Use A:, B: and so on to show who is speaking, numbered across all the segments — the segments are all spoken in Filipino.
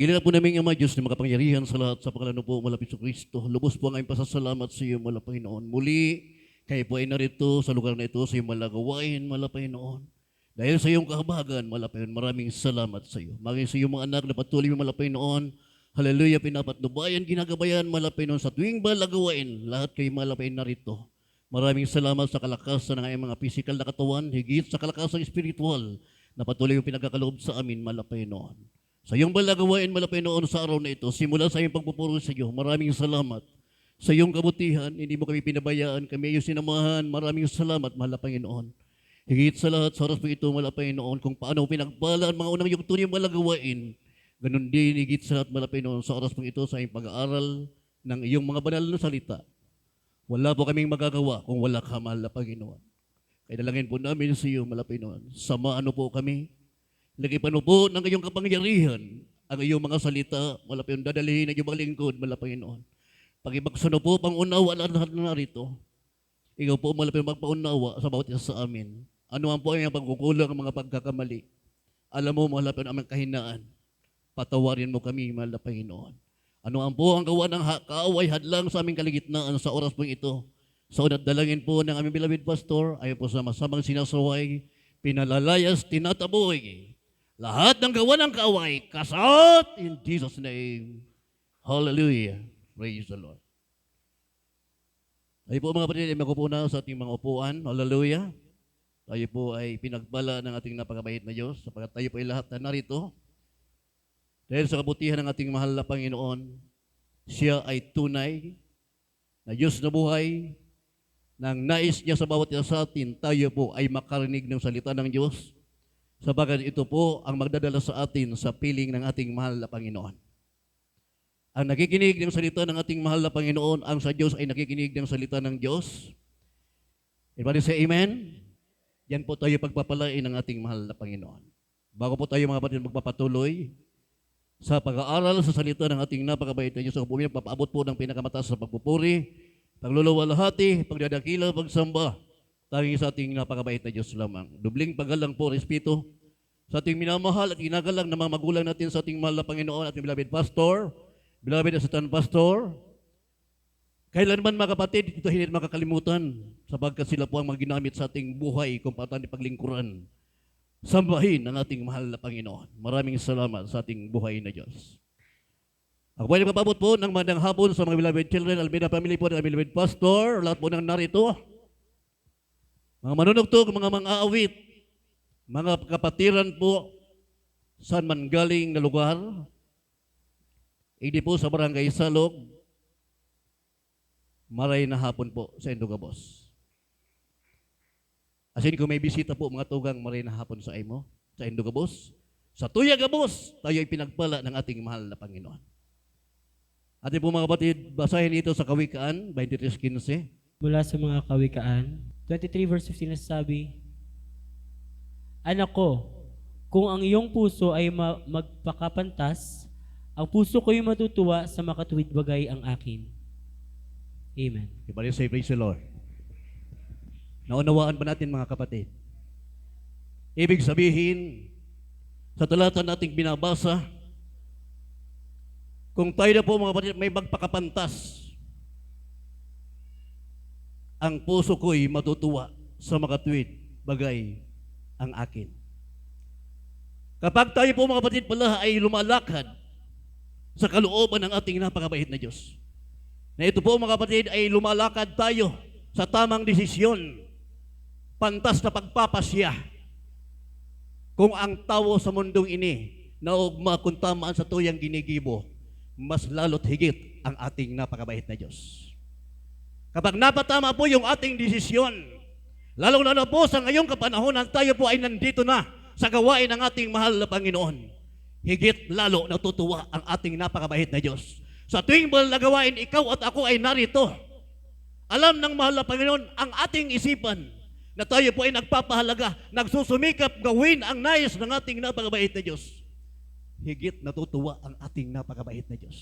A: Kilala po namin Ama Diyos na makapangyarihan sa lahat sa pangalan po malapit sa Kristo. Lubos po ang aming pasasalamat sa iyo, mala Panginoon. Muli, kayo po ay narito sa lugar na ito sa iyong malagawain, mala Panginoon. Dahil sa iyong kahabagan, mala Panginoon, maraming salamat sa iyo. Maging sa iyong mga anak na patuloy mo, mala Panginoon. Hallelujah, pinapatnubayan, ginagabayan, mala Panginoon, sa tuwing malagawain, lahat kayo mala Panginoon narito. Maraming salamat sa kalakasan ng aming mga pisikal na katawan, higit sa kalakasan spiritual na patuloy yung pinagkakaloob sa amin, mala Panginoon. Sa iyong balagawain, malapay noon sa araw na ito, simula sa iyong pagpupuro sa iyo, maraming salamat. Sa iyong kabutihan, hindi mo kami pinabayaan, kami iyong sinamahan, maraming salamat, mahal na Panginoon. Higit sa lahat, sa oras po ito, mahal na Panginoon, kung paano pinagpala ang mga unang iyong tunay balagawain, ganun din, higit sa lahat, mahal na Panginoon, sa oras po ito, sa iyong pag-aaral ng iyong mga banal na salita. Wala po kaming magagawa kung wala ka, mahal na Panginoon. Kaya dalangin po namin sa iyo, mahal na Panginoon. Samaan po kami. Lagipan mo po ng iyong kapangyarihan ang iyong mga salita, wala pa yung dadalhin ng iyong mga lingkod, wala Panginoon. Pag-ibagsan po, pangunawa ang lahat na narito. Ikaw po, wala pa yung magpaunawa sa bawat isa sa amin. Ano ang po ang pagkukulang, ang mga pagkakamali. Alam mo, wala pa yung aming kahinaan. Patawarin mo kami, mahal na Panginoon. Ano ang po ang gawa ng kaaway hadlang sa aming kaligitnaan sa oras po ito. Sa unat dalangin po ng aming beloved pastor, ayon po sa masamang sinasaway, pinalalayas, tinataboy. Lahat ng gawa ng kaaway, kasat in Jesus' name. Hallelujah. Praise the Lord. Tayo po mga kapatid, ay magupo na sa ating mga upuan. Hallelujah. Tayo po ay pinagbala ng ating napakabait na Diyos sapagkat tayo po ay lahat na narito. Dahil sa kabutihan ng ating mahal na Panginoon, siya ay tunay na Diyos na buhay. Nang nais niya sa bawat isa sa atin, tayo po ay makarinig ng salita ng Diyos. Sabagat ito po ang magdadala sa atin sa piling ng ating mahal na Panginoon. Ang nakikinig ng salita ng ating mahal na Panginoon, ang sa Diyos ay nakikinig ng salita ng Diyos. Everybody say amen? Yan po tayo pagpapalain ng ating mahal na Panginoon. Bago po tayo mga kapatid magpapatuloy sa pag-aaral sa salita ng ating napakabait na Diyos, ako po papaabot po ng pinakamataas sa pagpupuri, pagluluwalhati, pagdadakila, pagsamba, tanging sa ating napakabait na Diyos lamang. Dubling paggalang po, respeto sa ating minamahal at ginagalang na mga magulang natin sa ating mahal na Panginoon, ating beloved pastor, beloved assistant pastor. Kailanman mga kapatid, ito hindi makakalimutan sapagkat sila po ang mga ginamit sa ating buhay kung paano paglingkuran. Sambahin ang ating mahal na Panginoon. Maraming salamat sa ating buhay na Diyos. Ako po ay nagpapabot po ng magandang hapon sa mga beloved children, Almeida family po ng beloved pastor, lahat po ng narito. Mga manunugtog, mga mang-aawit, mga kapatiran po, saan man galing na lugar, hindi po sa Barangay Salog, maray na hapon po sa Indugabos. As in, kung may bisita po, mga tugang maray na hapon sa imo, sa Indugabos, sa Tuyagabos, tayo ay pinagpala ng ating mahal na Panginoon. Ating po mga kapatid, basahin ito sa Kawikaan, 23:15.
B: Mula sa mga Kawikaan, 23 verse 15 nasasabi, Anak ko, kung ang iyong puso ay magpakapantas, ang puso ko'y matutuwa sa makatuwid bagay ang akin. Amen.
A: Everybody say, praise the Lord. Naunawaan ba natin mga kapatid? Ibig sabihin, sa talata nating binabasa, kung tayo na po mga kapatid may magpakapantas, ang puso ko'y matutuwa sa makatuwid bagay ang akin. Kapag tayo po mga kapatid pala ay lumalakad sa kalooban ng ating napakabait na Diyos, na ito po mga kapatid ay lumalakad tayo sa tamang desisyon, pantas na pagpapasya, kung ang tao sa mundong ini na ugma kung tamaan sa tuyang ginigibo, mas lalo't higit ang ating napakabait na Diyos. Kapag napatama po yung ating desisyon, lalong-lalo po sa ngayong kapanahonan, tayo po ay nandito na sa gawain ng ating mahal na Panginoon. Higit lalo natutuwa ang ating napakabait na Diyos. Sa tuwing mahal na gawain, ikaw at ako ay narito. Alam ng mahal na Panginoon ang ating isipan na tayo po ay nagpapahalaga, nagsusumikap gawin ang nais ng ating napakabait na Diyos. Higit natutuwa ang ating napakabait na Diyos.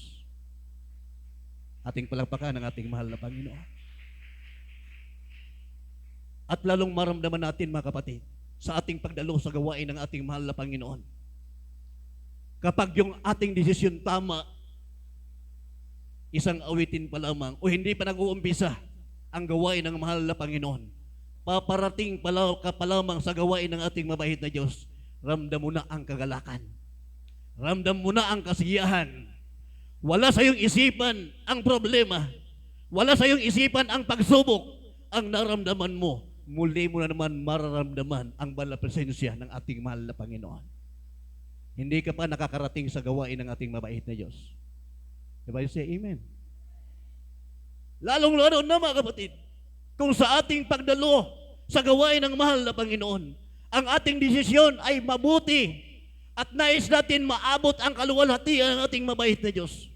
A: Ating palakpakan ng ating mahal na Panginoon. At lalong maramdaman natin mga kapatid sa ating pagdalo sa gawain ng ating mahal na Panginoon Kapag yung ating desisyon tama, isang awitin pa lamang o hindi pa nag-uumpisa ang gawain ng mahal na Panginoon, paparating ka pa lamang sa gawain ng ating mabait na Diyos, ramdam mo na ang kagalakan. Ramdam mo na ang kasiyahan. Wala sa iyong isipan ang problema. Wala sa iyong isipan ang pagsubok. Ang naramdaman mo, muli mo na naman mararamdaman ang banal na presensya ng ating mahal na Panginoon. Hindi ka pa nakakarating sa gawain ng ating mabait na Diyos. Diba you say amen? Lalong-lalo na mga kapatid, kung sa ating pagdalo sa gawain ng mahal na Panginoon, ang ating desisyon ay mabuti at nais natin maabot ang kaluwalhatian ng ating mabait na Diyos,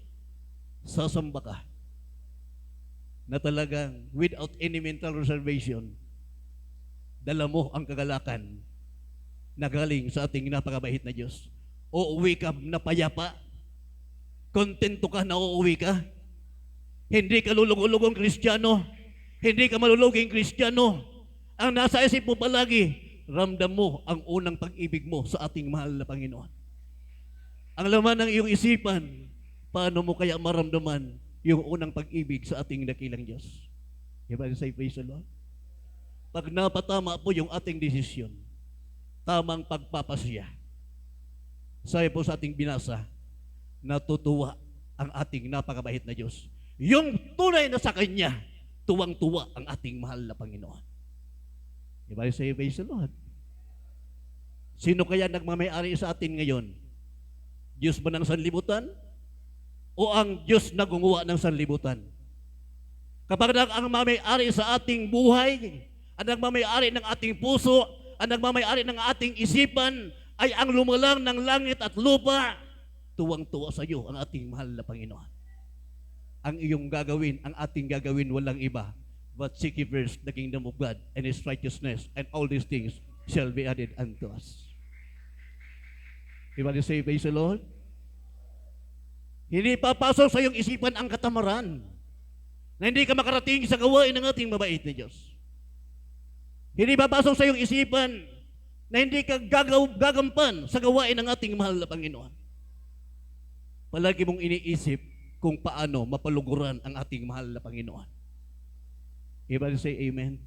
A: sasamba ka na talagang without any mental reservation, dala mo ang kagalakan na galing sa ating napakabait na Diyos. Uuwi ka na payapa, kontento ka na uuwi ka, hindi ka lulugong Kristiyano, hindi ka maluluging Kristiyano. Ang nasa isip mo palagi, ramdam mo ang unang pag-ibig mo sa ating mahal na Panginoon. Ang laman ng iyong isipan, paano mo kaya maramdaman yung unang pag-ibig sa ating dakilang Diyos? Diba say praise the Lord? Pag napatama po yung ating desisyon, tamang pagpapasya, sabi po sa ating binasa, natutuwa ang ating napakabait na Diyos. Yung tunay na sa Kanya, tuwang-tuwa ang ating mahal na Panginoon. Diba say praise the Lord? Sino kaya nagmamayari sa atin ngayon? Diyos ba ng sanlibutan? O ang Diyos na gumawa ng sanlibutan? Kapag ang mamayari sa ating buhay, ang nagmamayari ng ating puso, ang nagmamayari ng ating isipan, ay ang lumalang ng langit at lupa, tuwang-tuwa sa iyo ang ating mahal na Panginoon. Ang iyong gagawin, ang ating gagawin, walang iba, but seek ye first the kingdom of God and His righteousness, and all these things shall be added unto us. Everybody say, praise the Lord? Hindi papasok sa iyong isipan ang katamaran na hindi ka makarating sa gawain ng ating mabait na Diyos. Hindi papasok sa iyong isipan na hindi ka gagampan sa gawain ng ating mahal na Panginoon. Palagi mong iniisip kung paano mapaluguran ang ating mahal na Panginoon. Everybody say amen.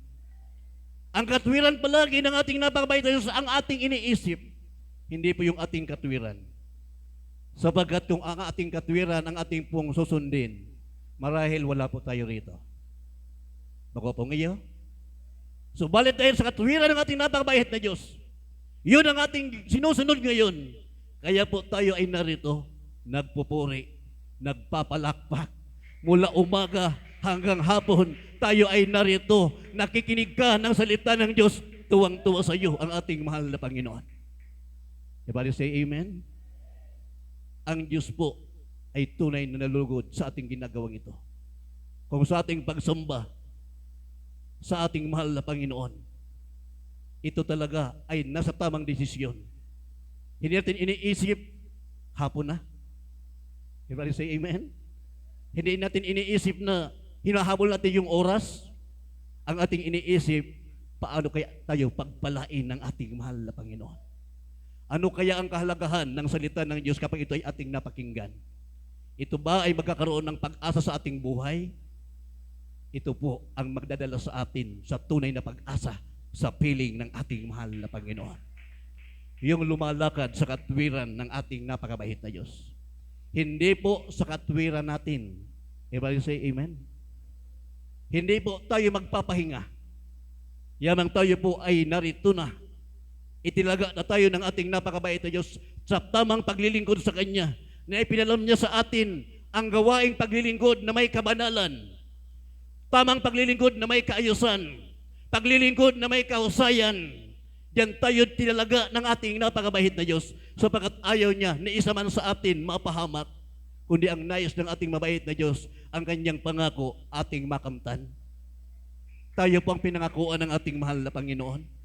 A: Ang katwiran palagi ng ating napakabait na Diyos, ang ating iniisip, hindi po yung ating katwiran. Sapagkat kung ang ating katwiran, ang ating pong susundin, marahil wala po tayo rito. Bako po ngayon. So balit dahil sa katwiran ng ating napakabait na Diyos, yun ang ating sinusunod ngayon. Kaya po tayo ay narito, nagpupuri, nagpapalakpak. Mula umaga hanggang hapon, tayo ay narito, nakikinig ka ng salita ng Diyos, tuwang-tuwa sa iyo ang ating mahal na Panginoon. Everybody say amen? Ang Diyos po ay tunay na nalulugod sa ating ginagawang ito. Kung sa ating pagsamba sa ating mahal na Panginoon, ito talaga ay nasa tamang desisyon. Hindi natin iniisip, hapon na. Everybody say amen? Hindi natin iniisip na hinahabol natin yung oras. Ang ating iniisip, paano kaya tayo pagpalain ng ating mahal na Panginoon? Ano kaya ang kahalagahan ng salita ng Diyos kapag ito ay ating napakinggan? Ito ba ay magkakaroon ng pag-asa sa ating buhay? Ito po ang magdadala sa atin sa tunay na pag-asa sa piling ng ating mahal na Panginoon. Yung lumalakad sa katwiran ng ating napakabait na Diyos. Hindi po sa katwiran natin. Everybody say amen? Hindi po tayo magpapahinga. Yamang tayo po ay narito na. Itilaga na tayo ng ating napakabait na Diyos sa tamang paglilingkod sa Kanya, na ipinalam niya sa atin ang gawaing paglilingkod na may kabanalan, tamang paglilingkod na may kaayusan, paglilingkod na may kahusayan. Diyan tayo tinalaga ng ating napakabait na Diyos, sapagkat ayaw niya na isa man sa atin mapahamak, kundi ang nais ng ating mabait na Diyos, ang Kanyang pangako ating makamtan. Tayo po ang pinangakuan ng ating mahal na Panginoon.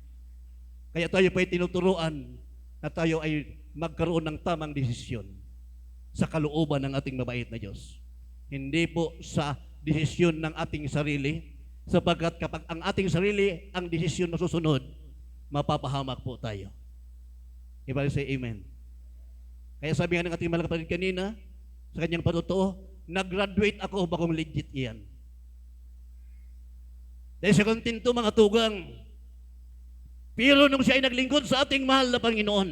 A: Kaya tayo pa ay tinuturuan na tayo ay magkaroon ng tamang desisyon sa kalooban ng ating mabait na Diyos. Hindi po sa desisyon ng ating sarili, sapagkat kapag ang ating sarili ang desisyon na susunod, mapapahamak po tayo. Everybody say amen. Kaya sabi nga ng ating mga kapatid kanina, sa kanyang patotoo, nag-graduate ako bakong legit iyan. Dahil sa kontento mga tugang, pero nung siya ay naglingkod sa ating mahal na Panginoon,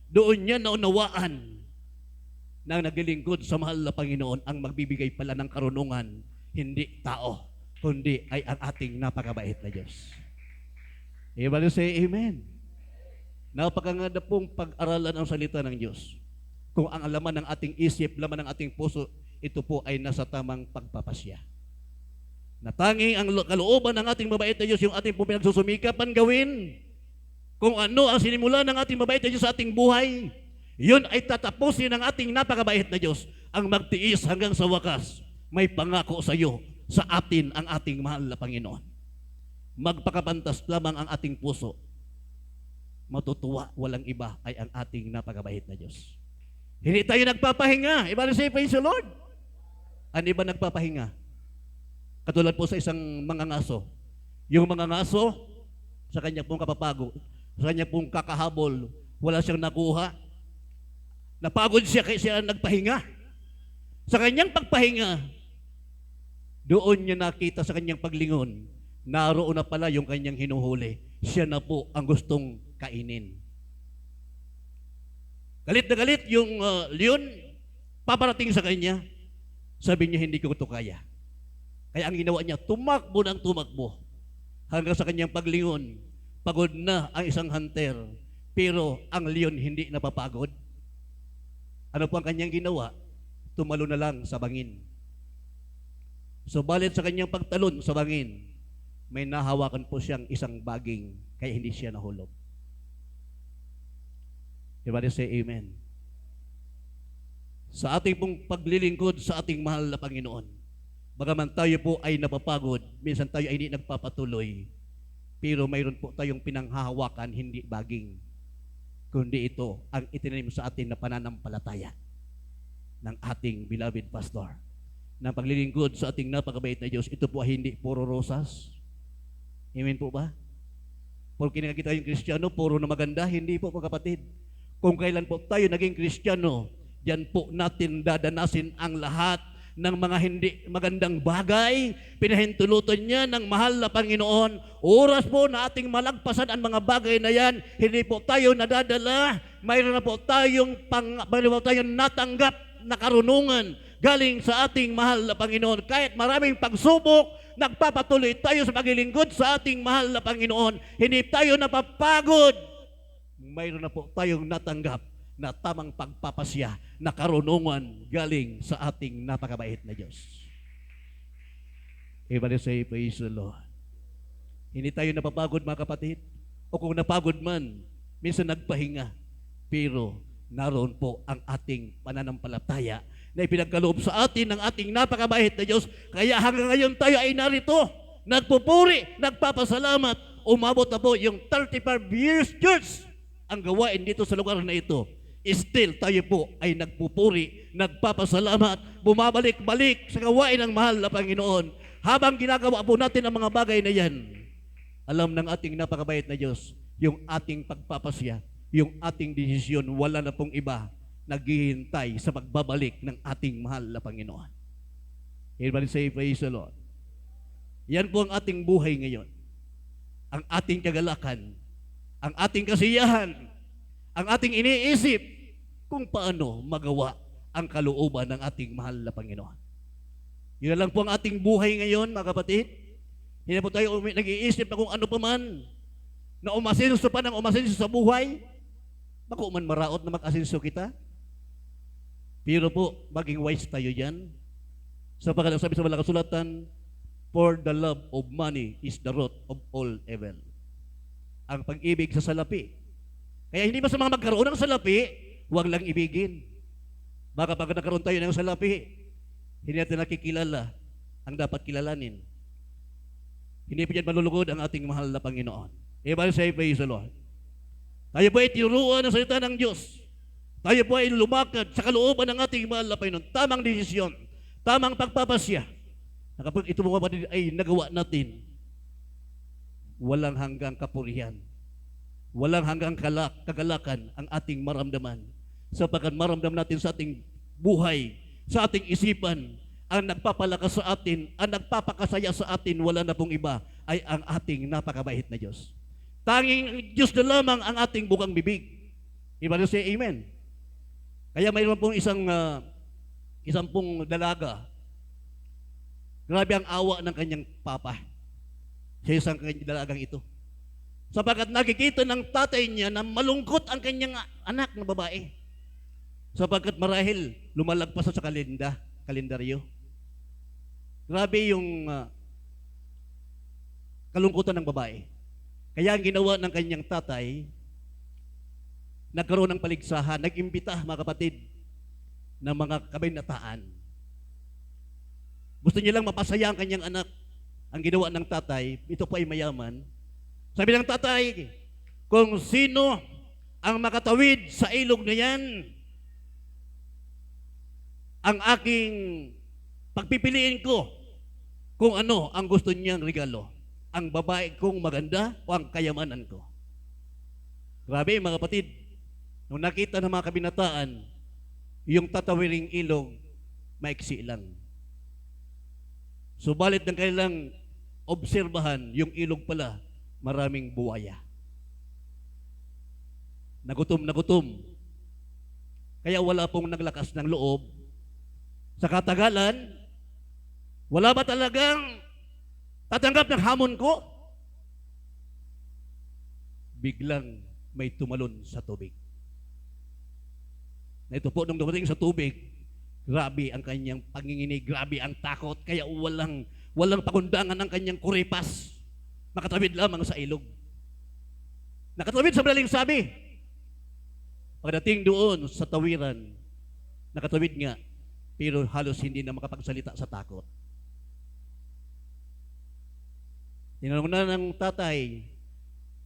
A: doon niya naunawaan na naglilingkod sa mahal na Panginoon ang magbibigay pala ng karunungan, hindi tao, kundi ay ang ating napakabait na Diyos. Everybody say amen. Napakaganda pong pag-aralan ang salita ng Diyos. Kung ang laman ng ating isip, laman ng ating puso, ito po ay nasa tamang pagpapasya. Natanging ang kalooban ng ating mabait na Diyos, yung ating po pinagsusumikapan gawin, kung ano ang sinimula ng ating mabait na Diyos sa ating buhay, yun ay tatapusin ng ating napakabait na Diyos ang magtiis hanggang sa wakas. May pangako sa iyo, sa atin ang ating mahal na Panginoon. Magpakapantas lamang ang ating puso. Matutuwa, walang iba ay ang ating napakabait na Diyos. Hindi tayo nagpapahinga. Iba na say, praise the Lord. Ano iba nagpapahinga? Katulad po sa isang mangangaso. Yung mangangaso, sa kanya pong kapapago, sa kanya pong kakahabol, wala siyang nakuha. Napagod siya kaya siya nagpahinga. Sa kanyang pagpahinga, doon niya nakita sa kanyang paglingon, naroon na pala yung kanyang hinuhuli. Siya na po ang gustong kainin. Galit na galit yung leon, paparating sa kanya. Sabi niya, hindi ko ito kaya. Kaya ang ginawa niya, tumakbo ng tumakbo. Hanggang sa kanyang paglingon, pagod na ang isang hunter, pero ang leon hindi napapagod. Ano po ang kanyang ginawa? Tumalo na lang sa bangin. Subalit sa kanyang pagtalon sa bangin, may nahawakan po siyang isang baging, kaya hindi siya nahulog. Everybody say amen. Sa ating pong paglilingkod sa ating mahal na Panginoon, bagaman tayo po ay napapagod, minsan tayo ay hindi nagpapatuloy, pero mayroon po tayong pinanghahawakan, hindi baging, kundi ito ang itinanim sa atin na pananampalataya ng ating beloved pastor. Na paglilingkod sa ating napakabait na Diyos, ito po ay hindi puro rosas. Amen po ba? Porque nakikita yung Kristiyano, puro na maganda, hindi po mga kapatid. Kung kailan po tayo naging Kristiyano, diyan po natin dadanasin ang lahat ng mga hindi magandang bagay. Pinahintulutan niya ng mahal na Panginoon. Oras po na ating malagpasan ang mga bagay na yan, hindi po tayo nadadala. Mayroon na po tayong natanggap na karunungan galing sa ating mahal na Panginoon. Kahit maraming pagsubok, nagpapatuloy tayo sa paglilingkod sa ating mahal na Panginoon. Hindi tayo napapagod. Mayroon na po tayong natanggap na tamang pagpapasya na karunungan galing sa ating napakabait na Diyos. Everybody say, praise the Lord. Hindi tayo napapagod mga kapatid. O kung napagod man, minsan nagpahinga. Pero naroon po ang ating pananampalataya na ipinagkaloob sa atin ng ating napakabait na Diyos. Kaya hanggang ngayon tayo ay narito, nagpupuri, nagpapasalamat. Umabot na po yung 35 years church ang gawain dito sa lugar na ito. Still tayo po ay nagpupuri, nagpapasalamat, bumabalik-balik sa gawain ng mahal na Panginoon. Habang ginagawa po natin ang mga bagay na yan, alam ng ating napakabait na Diyos, yung ating pagpapasya, yung ating desisyon, wala na pong iba naghihintay sa pagbabalik ng ating mahal na Panginoon. Everybody say, praise the Lord. Yan po ang ating buhay ngayon. Ang ating kagalakan, ang ating kasiyahan, ang ating iniisip kung paano magawa ang kalooban ng ating mahal na Panginoon. Yun lang po ang ating buhay ngayon, mga kapatid. Hindi po tayo nag-iisip na kung ano pa man na umasenso pa ng umasenso sa buhay. Bako man maraot na mag-asenso kita. Pero po, maging wise tayo dyan. Sapagkat sabi sa Malang Kasulatan, for the love of money is the root of all evil. Ang pag-ibig sa salapi. Kaya hindi masama magkaroon ng salapi, huwag lang ibigin. Baka pag nagkaroon tayo ng salapi, hindi natin nakikilala ang dapat kilalanin. Hindi pa dyan malulugod ang ating mahal na Panginoon. Everybody say, praise the Lord. Tayo po ay tinuruan ng salita ng Diyos. Tayo po ay lumakad sa kalooban ng ating mahal na Panginoon. Tamang desisyon, tamang pagpapasya. Na kapag ito mga kapatid ay nagawa natin, walang hanggang kapurihan, walang hanggang kagalakan ang ating maramdaman. sapagkat maramdam natin sa ating buhay, sa ating isipan, ang nagpapalakas sa atin, ang nagpapakasaya sa atin, wala na pong iba, ay ang ating napakabait na Diyos. Tanging Diyos na lamang ang ating bukang bibig. Iba na say amen. Kaya mayroon pong isang pong dalaga. Grabe ang awa ng kanyang papa sa isang kanyang dalagang ito. Sapagkat nakikita ng tatay niya na malungkot ang kanyang anak na babae. Sapagkat marahil lumalagpas sa kalendaryo. Grabe yung kalungkutan ng babae. Kaya ang ginawa ng kanyang tatay, nagkaroon ng paligsahan, nag-imbita mga kapatid ng mga kabaynataan. Gusto niya lang mapasaya ang kanyang anak. Ang ginawa ng tatay, ito po ay mayaman. Sabi ng tatay, kung sino ang makatawid sa ilog na yan, ang aking pagpipiliin ko kung ano ang gusto niyang regalo. Ang babae kong maganda o ang kayamanan ko. Grabe mga kapatid, nung nakita ng mga kabinataan, yung tatawiring ilog, maiksi lang. Subalit ng kailang obserbahan, yung ilog pala, maraming buwaya. Nagutom na gutom. Kaya wala pong naglakas ng loob. Sa katagalan, wala ba talagang tatanggap ng hamon ko? Biglang may tumalon sa tubig. Na ito po, nung dumating sa tubig, grabe ang kanyang panginginig, grabe ang takot, kaya walang pagundangan ng kanyang kuripas. Nakatawid lamang sa ilog. Nakatawid sa malaling sabi. Pagdating doon sa tawiran, nakatawid nga, pero halos hindi na makapagsalita sa takot. Tinanong na ng tatay,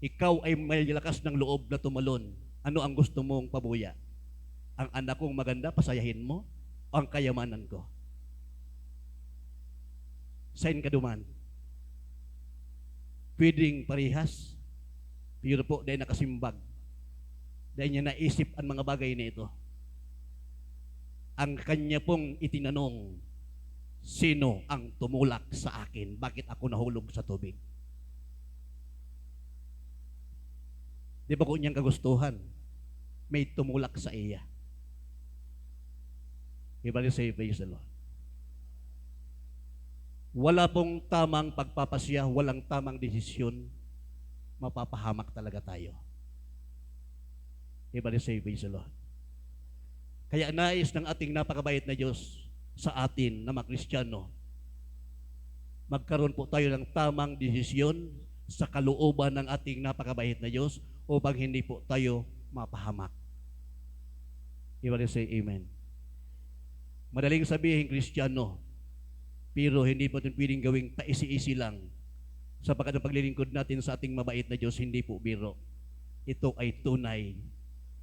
A: ikaw ay may lakas ng loob na tumalon. Ano ang gusto mong pabuya? Ang anak kong maganda, pasayahin mo? O ang kayamanan ko? Saan ka duman? Pwedeng parihas, pero po dahil nakasimbag. Dahil niya naisip ang mga bagay na ito. Ang kanya pong itinanong, sino ang tumulak sa akin? Bakit ako nahulog sa tubig? Di ba kung niyang kagustuhan, may tumulak sa iya. Everybody say, praise the Lord. Wala pong tamang pagpapasya, walang tamang desisyon, mapapahamak talaga tayo. Everybody say, praise the Lord. Kaya nais ng ating napakabait na Diyos sa atin na mga Kristiyano, magkaroon po tayo ng tamang desisyon sa kalooban ng ating napakabait na Diyos upang hindi po tayo mapahamak. Everybody say amen. Madaling sabihin Kristiyano, pero hindi po ito pwedeng gawing paisi-isi lang sapagkat ang paglilingkod natin sa ating mabait na Diyos hindi po biro. Ito ay tunay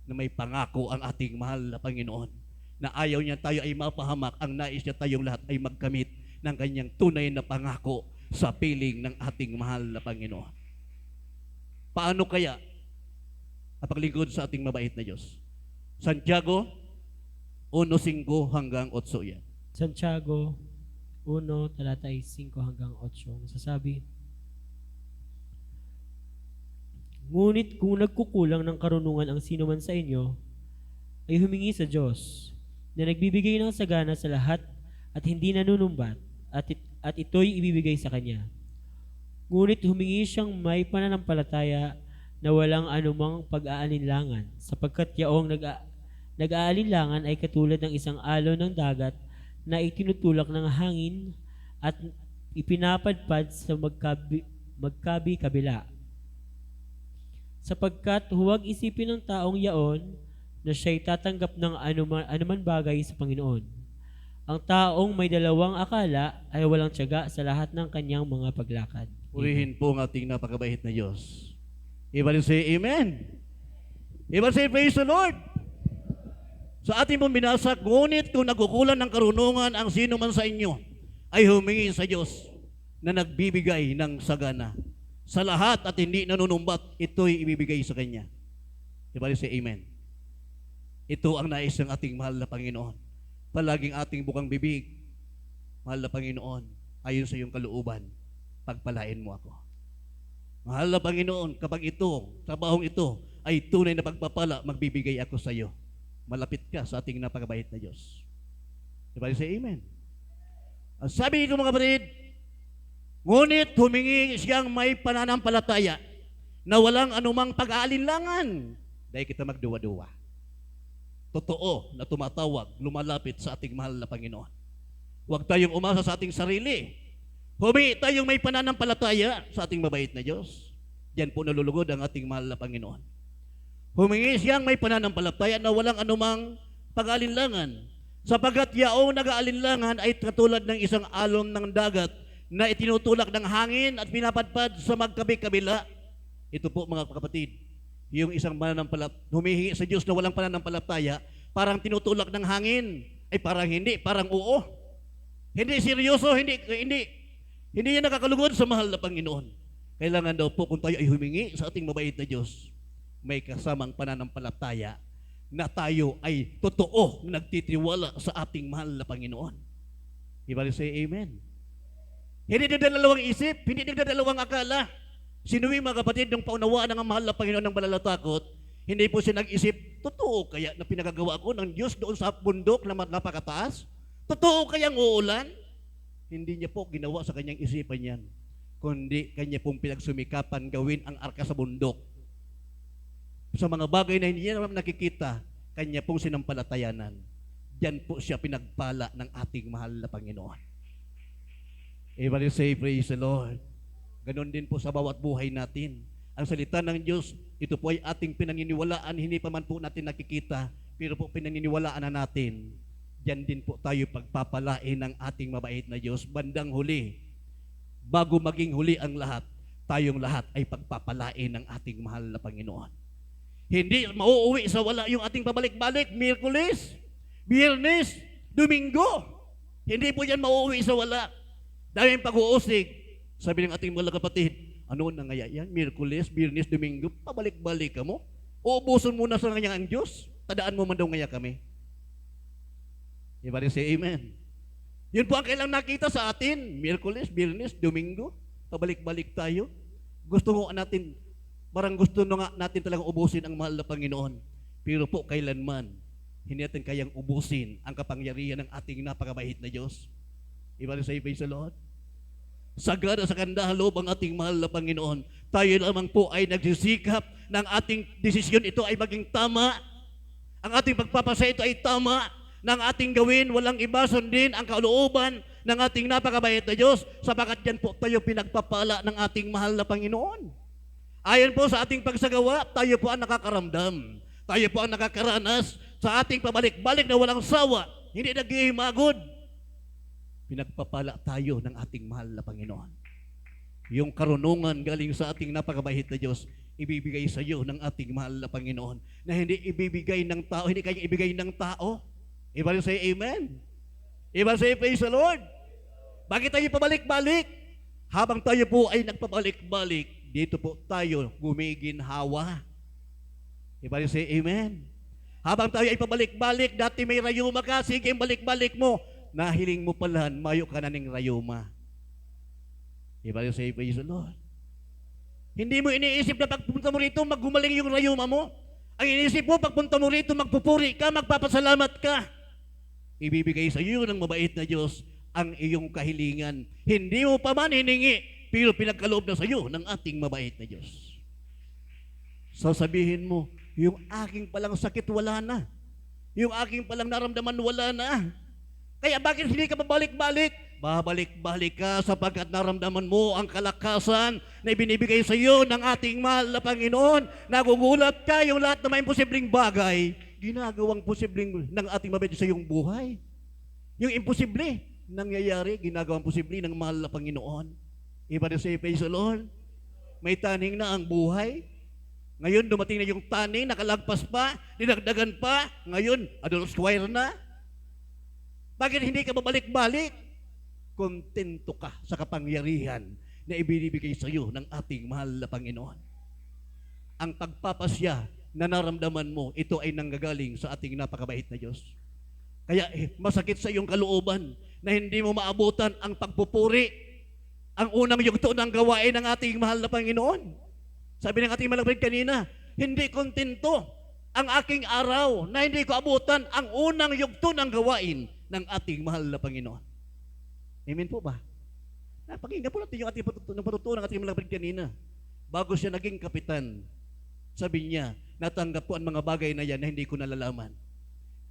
A: na may pangako ang ating mahal na Panginoon na ayaw niya tayo ay mapahamak, ang nais niya tayong lahat ay magkamit ng kanyang tunay na pangako sa piling ng ating mahal na Panginoon. Paano kaya ang paglingkod sa ating mabait na Diyos? Santiago 1:5 hanggang 8 yan.
B: Santiago 1, talata 5 hanggang 8. Masasabi, ngunit kung nagkukulang ng karunungan ang sino man sa inyo, ay humingi sa Diyos, na nagbibigay ng sagana sa lahat at hindi nanunumbat, at ito'y ibibigay sa Kanya. Ngunit humingi siyang may pananampalataya na walang anumang pag-aalinlangan, sapagkat yaong nag-aalinlangan ay katulad ng isang alon ng dagat na itinutulak ng hangin at ipinapadpad sa magkabi-kabila. Sapagkat huwag isipin ng taong yaon na siya'y tatanggap ng anuman bagay sa Panginoon. Ang taong may dalawang akala ay walang tiyaga sa lahat ng kanyang mga paglakad.
A: Purihin po ang ating napakabait na Diyos. Everybody say amen. Everybody say praise the Lord. Sa ating pong binasa, ngunit kung nagkukulan ng karunungan ang sino man sa inyo, ay humingi sa Diyos na nagbibigay ng sagana. Sa lahat at hindi nanunumbat, ito'y ibibigay sa Kanya. Everybody say amen. Ito ang nais ng ating mahal na Panginoon. Palaging ating bukang bibig, mahal na Panginoon, ayon sa iyong kalooban, pagpalain mo ako. Mahal na Panginoon, kapag ito, trabahong ito, ay tunay na pagpapala, magbibigay ako sa iyo. Malapit ka sa ating napakabait na Diyos. Diba say amen? Ang sabi ko mga kapatid, ngunit humingi siyang may pananampalataya na walang anumang pag-aalinlangan dahil kita magduwa-duwa. Totoo na tumatawag, lumalapit sa ating mahal na Panginoon. Huwag tayong umasa sa ating sarili. Humingi tayong may pananampalataya sa ating mabait na Diyos. Diyan po nalulugod ang ating mahal na Panginoon. Humingi siyang may pananampalataya na walang anumang pag-aalinlangan. Sapagkat yaong nag-aalinlangan ay katulad ng isang alon ng dagat na itinutulak ng hangin at pinapadpad sa magkabi-kabila. Ito po mga kapatid, yung isang humihingi sa Diyos na walang pananampalataya, parang tinutulak ng hangin, ay parang hindi, parang oo. Hindi seryoso, hindi yan nakakalugod sa mahal na Panginoon. Kailangan daw po kung tayo ay humingi sa ating mabait na Diyos, may kasamang pananampalataya na tayo ay totoo na nagtitiwala sa ating mahal na Panginoon. Ibalik say amen. Hindi nagdadalawang isip, hindi nagdadalawang akala. Sinuwi mga kapatid ng paunawaan ng mahal na Panginoon ng balalatakot, hindi po siya nag-isip, totoo kaya na pinagagawa ko ng Diyos doon sa bundok na napakataas? Totoo kayang uulan? Hindi niya po ginawa sa kanyang isipan yan, kundi kanya pong pinagsumikapan gawin ang arka sa bundok. Sa mga bagay na hindi niya naman nakikita, kanya pong sinampalatayanan. Diyan po siya pinagpala ng ating mahal na Panginoon. Everybody say, praise the Lord. Ganon din po sa bawat buhay natin. Ang salita ng Diyos, ito po ay ating pinaniniwalaan, hindi pa man po natin nakikita, pero po pinaniniwalaan na natin. Diyan din po tayo pagpapalain ng ating mabait na Diyos. Bandang huli, bago maging huli ang lahat, tayong lahat ay pagpapalain ng ating mahal na Panginoon. Hindi mauuwi sa wala yung ating pabalik-balik, Miyerkules, Biyernes, Domingo. Hindi po yan mauuwi sa wala. Dahil pag-uusig, sabi ng ating mga kapatid, ano na ngaya yan? Miyerkules, Biyernes, Domingo, pabalik-balik ka mo? Uubuson muna sa kanya ang Diyos. Tadaan mo man daw ngaya kami. Everybody say amen. Yun po ang kailang nakita sa atin. Miyerkules, Biyernes, Domingo, pabalik-balik tayo. Gusto mo natin, parang gusto nga natin talagang ubusin ang mahal na Panginoon. Pero po kailanman, hindi natin kayang ubusin ang kapangyarihan ng ating napakabait na Diyos. Everybody say praise the Lord. Sagada sa kandahan loob ang ating mahal na Panginoon. Tayo lamang po ay nagsisikap ng ating desisyon ito ay maging tama. Ang ating pagpapasa ito ay tama. Ng ating gawin, walang iba sundin ang kalooban ng ating napakabait na Diyos, sapagkat yan po tayo pinagpapala ng ating mahal na Panginoon. Ayon po sa ating pagsagawa, tayo po ang nakakaramdam. Tayo po ang nakakaranas sa ating pabalik-balik na walang sawa, hindi naghihimagod. Pinagpapala tayo ng ating mahal na Panginoon. Yung karunungan galing sa ating napakabait na Diyos, ibibigay sa iyo ng ating mahal na Panginoon, na hindi ibibigay ng tao, hindi kayang ibigay ng tao. Everybody say amen. Everybody say praise the Lord. Bakit tayo pabalik-balik? Habang tayo po ay nagpabalik-balik, dito po tayo gumiginhawa. Everybody say amen. Habang tayo ay pabalik-balik, dati may rayuma ka, sige balik-balik mo. Nahiling mo pala, mayo ka na ng rayuma. Everybody say praise the Lord. Hindi mo iniisip na pagpunta mo rito, maggumaling yung rayuma mo. Ang iniisip mo, pagpunta mo rito, magpupuri ka, magpapasalamat ka. Ibibigay sa iyo ng mabait na Diyos ang iyong kahilingan. Hindi mo pa man hiningi, pero pinagkaloob na sa iyo ng ating mabait na Diyos. Sasabihin mo, yung aking palang sakit wala na. Yung aking palang naramdaman wala na. Kaya bakit hindi ka babalik-balik? Babalik-balik ka sapagkat naramdaman mo ang kalakasan na ibinibigay sa iyo ng ating mahal na Panginoon. Nagugulat ka yung lahat ng mga imposibleng bagay, ginagawang posibleng ng ating mabait sa iyong buhay. Yung imposible, nangyayari, ginagawang posible ng mahal na Panginoon. Everybody say, praise the Lord. May taning na ang buhay. Ngayon, dumating na yung taning, nakalagpas pa, dinagdagan pa. Ngayon, adult square na. Bakit hindi ka babalik-balik? Kontento ka sa kapangyarihan na ibinibigay sa iyo ng ating mahal na Panginoon. Ang pagpapasya na naramdaman mo, ito ay nanggagaling sa ating napakabait na Diyos. Kaya masakit sa iyong kalooban na hindi mo maabutan ang pagpupuri, ang unang yugto ng gawain ng ating mahal na Panginoon. Sabi ng ating malapit kanina, hindi kontento ang aking araw na hindi ko abutan ang unang yugto ng gawain ng ating mahal na Panginoon. Amen po ba? Napakinggan po natin yung ating patutunan ng ating malapit kanina. Bago siya naging kapitan, sabi niya, natanggap ko ang mga bagay na yan na hindi ko nalalaman.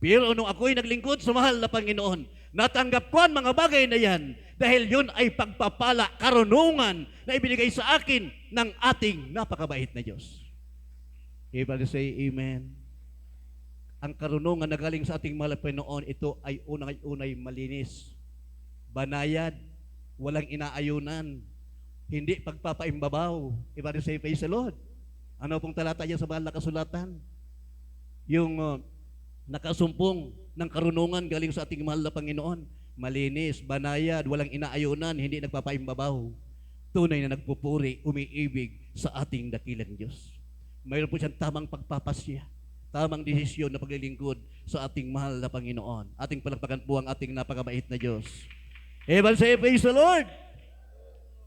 A: Pero nung ako'y naglingkod sa mahal na Panginoon, natanggap ko ang mga bagay na yan dahil yun ay pagpapala, karunungan na ibinigay sa akin ng ating napakabait na Diyos. Everybody say amen. Ang karunungan na galing sa ating mahal na Panginoon, ito ay unay malinis, banayad, walang inaayunan, hindi pagpapaimbabaw. Everybody say praise the Lord. Ano pong talata yan sa mahal na kasulatan? Yung nakasumpong ng karunungan galing sa ating mahal na Panginoon. Malinis, banayad, walang inaayunan, hindi nagpapaimbabaw. Tunay na nagpupuri, umiibig sa ating dakilang Diyos. Mayroon po siyang tamang pagpapasya, tamang desisyon na paglilingkod sa ating mahal na Panginoon. Ating palakpakan po ang ating napakabait na Diyos. Everyone say praise the Lord.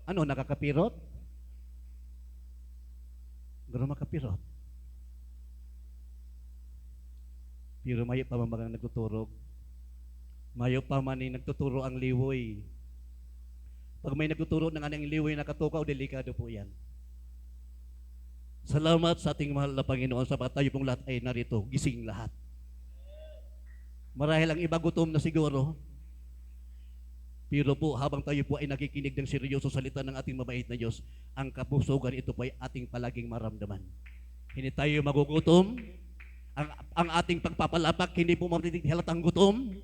A: Ano, nakakapirot? Gano'n makapirot? Pero mayo pa man mga nagtuturog. Mayo pa man ni nagtuturo ang liwoy. Pag may nagtuturo ng anong liwoy na katukaw, delikado po yan. Salamat sa ating mahal na Panginoon sa tayo pong lahat ay narito, gising lahat. Marahil ang iba gutom na siguro, pero po habang tayo po ay nakikinig ng seryoso salita ng ating mabait na Diyos, ang kapusugan ito po ay ating palaging maramdaman. Hindi tayo magugutom, ang ating pagpapalapak hindi po halatang gutom,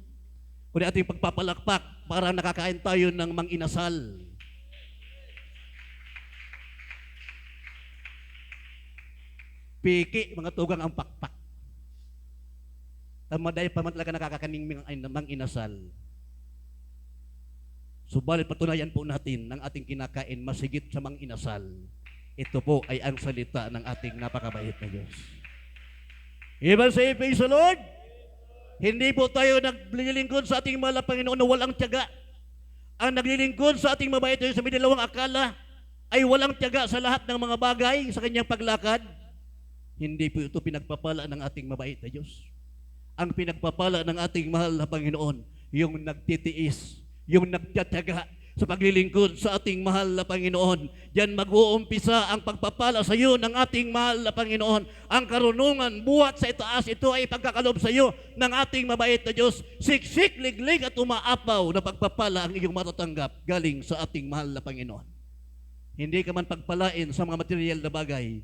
A: kundi ating pagpapalakpak para nakakain tayo ng mang-inasal. Piki, mga tugang ang pakpak. Tamaday pa man talaga nakakakaning mang-inasal. Subalit patunayan po natin ng ating kinakain masigit sa mang-inasal. Ito po ay ang salita ng ating napakabait na Diyos. Even say, praise the Lord. Hindi po tayo naglilingkod sa ating mahal na Panginoon na walang tiyaga. Ang naglilingkod sa ating mabait na Diyos sa may dalawang akala ay walang tiyaga sa lahat ng mga bagay sa kanyang paglakad. Hindi po ito pinagpapala ng ating mabait na Diyos. Ang pinagpapala ng ating mahal na Panginoon, yung nagtitiis, yung nagtyaga sa paglilingkod sa ating mahal na Panginoon. Diyan mag-uumpisa ang pagpapala sa iyo ng ating mahal na Panginoon. Ang karunungan, buhat sa itaas, ito ay pagkakalob sa iyo ng ating mabait na Diyos. Siksik, liglig at umaapaw na pagpapala ang iyong matatanggap galing sa ating mahal na Panginoon. Hindi ka man pagpalain sa mga material na bagay,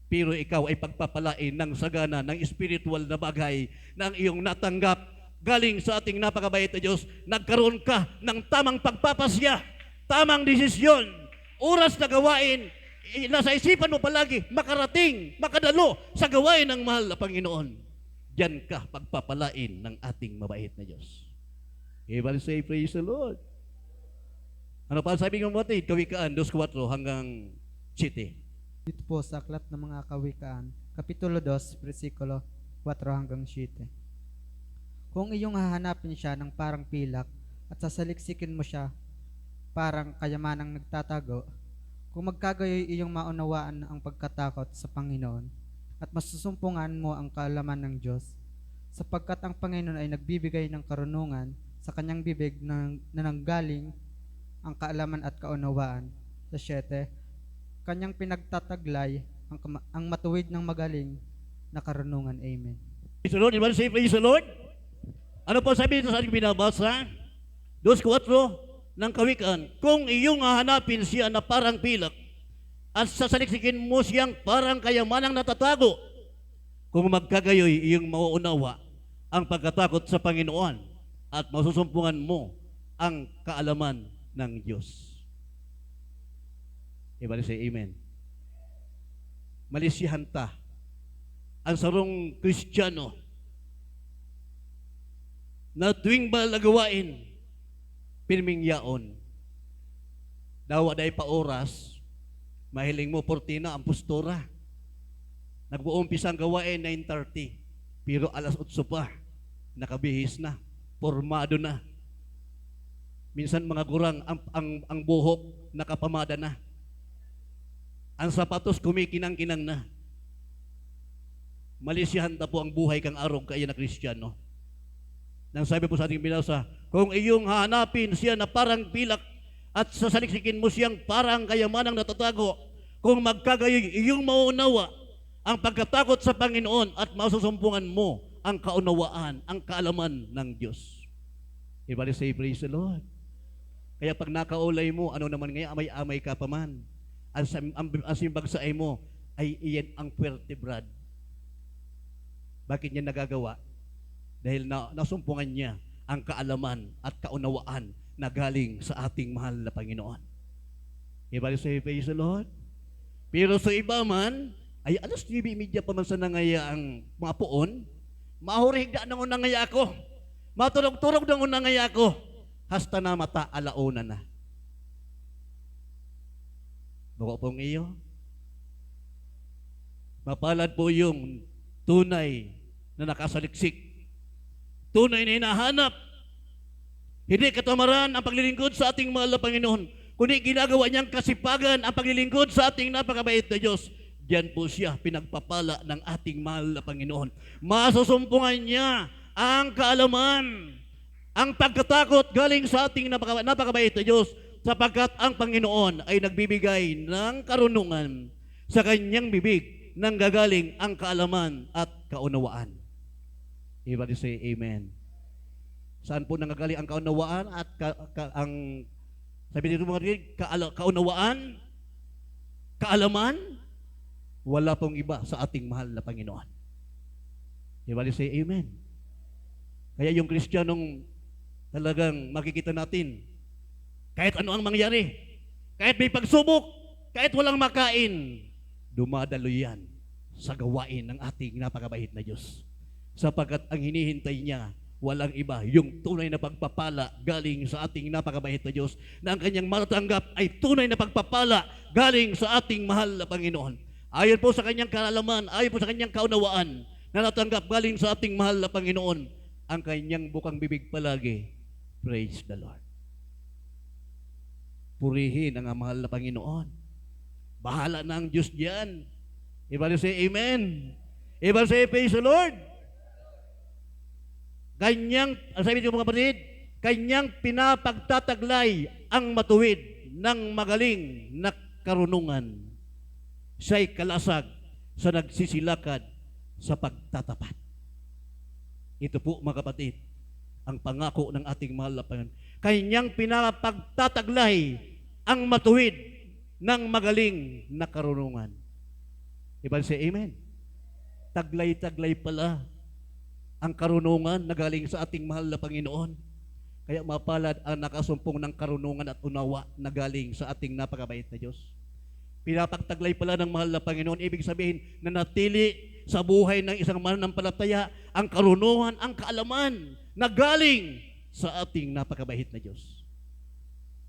A: pero ikaw ay pagpapalain ng sagana, ng spiritual na bagay na ang iyong natanggap galing sa ating napakabait na Diyos. Nagkaroon ka ng tamang pagpapasya, tamang desisyon, oras na gawain, nasa isipan mo palagi, makarating, makadalo sa gawain ng mahal na Panginoon. Diyan ka pagpapalain ng ating mabait na Diyos. Everybody say, praise the Lord. Ano pa sabi ng mga Kawikaan 2:4 hanggang 7.
C: Dito po sa aklat ng mga Kawikaan, Kapitulo 2, versikulo 4 hanggang 7. Kung iyong hahanapin siya ng parang pilak at sasaliksikin mo siya parang kayamanang nagtatago, kung magkagayoy iyong maunawaan ang pagkatakot sa Panginoon at masusumpungan mo ang kaalaman ng Diyos, sapagkat ang Panginoon ay nagbibigay ng karunungan sa kanyang bibig na nanggaling ang kaalaman at kaunawaan. Sa 7, kanyang pinagtataglay ang matuwid ng magaling na karunungan. Amen.
A: Praise the Lord. Everybody say, praise the Lord. Ano po sabi dito sa ating binabasa? 2:4 ng Kawikaan, kung iyong hahanapin siya na parang pilak at sasaliksikin mo siyang parang kayamanang natatago, kung magkagayoy iyong mauunawa ang pagkatakot sa Panginoon at masusumpungan mo ang kaalaman ng Diyos. Everybody say amen. Malisihan ta ang sarong Kristiyano na tuwing balagawain, pirming yaon. Dawa day pa oras, mahiling mo portina ang postura. Nag-uumpisa ang gawain 9:30. Pero alas 8 pa, nakabihis na, formado na. Minsan mga gurang, ang buhok, nakapamada na. Ang sapatos, kumikinang-kinang na. Malisyahan ta po ang buhay kang arog kaya na Kristiyano. Nang sabi po sa ating binasa, kung iyong hahanapin siya na parang pilak at sasaliksikin mo siyang parang kayamanang natatago, kung magkagayoy iyong maunawa ang pagkatakot sa Panginoon at masusumpungan mo ang kaunawaan, ang kaalaman ng Diyos. Everybody say, praise the Lord. Kaya pag nakaulay mo, ano naman ngayon, amay-amay ka pa man. Ang simbagsaay mo ay iyan ang puwertebrad. Bakit niya nagagawa? Dahil nasumpungan niya ang kaalaman at kaunawaan na galing sa ating mahal na Panginoon. Everybody say, praise the Lord. Pero sa iba man, ay alas 9:30 pa man sa nangaya ang mga puon, mahurigda na nangaya ako, maturog-turog na nangaya ako, hasta na mata alauna na. Bako pong iyo, mapalad po yung tunay na nakasaliksik, tunay na hinahanap, hindi katamaran ang paglilingkod sa ating mahal na Panginoon, kundi ginagawa niyang kasipagan ang paglilingkod sa ating napakabait na Diyos. Diyan po siya pinagpapala ng ating mahal na Panginoon. Masusumpungan niya ang kaalaman, ang pagkatakot galing sa ating napakabait na Diyos, sapagkat ang Panginoon ay nagbibigay ng karunungan sa kanyang bibig nang gagaling ang kaalaman at kaunawaan. Everybody say amen. Saan po nanggagaling ang kaunawaan at ang sabi dito mga kaunawaan, kaalaman? Wala pong iba sa ating mahal na Panginoon. Everybody say amen. Kaya yung Kristiyanong talagang makikita natin, kahit ano ang mangyari, kahit may pagsubok, kahit walang makain, dumadalo yan sa gawain ng ating napakabait na Diyos. Sapagkat ang hinihintay niya, walang iba, yung tunay na pagpapala galing sa ating napakabait na Diyos, na ang kanyang matatanggap ay tunay na pagpapala galing sa ating mahal na Panginoon. Ayon po sa kanyang kaalaman, ayon po sa kanyang kaunawaan, na natanggap galing sa ating mahal na Panginoon, ang kanyang bukang bibig palagi, praise the Lord. Purihin ang mahal na Panginoon. Bahala na ang Diyos diyan. Everybody say amen. Everybody say praise the Lord. Kanyang, sabi niyo mga kapatid, kanyang pinapagtataglay ang matuwid ng magaling na karunungan. Siya'y kalasag sa nagsisilakad sa pagtatapat. Ito po mga kapatid, ang pangako ng ating mahal na Panginoon. Kanyang pinapagtataglay ang matuwid ng magaling na karunungan. Ibang say amen. Taglay-taglay pala ang karunungan na galing sa ating mahal na Panginoon. Kaya mapalad ang nakasumpong ng karunungan at unawa na galing sa ating napakabait na Diyos. Pinapagtaglay pala ng mahal na Panginoon, ibig sabihin na natili sa buhay ng isang mananampalataya ang karunungan, ang kaalaman na galing sa ating napakabait na Diyos.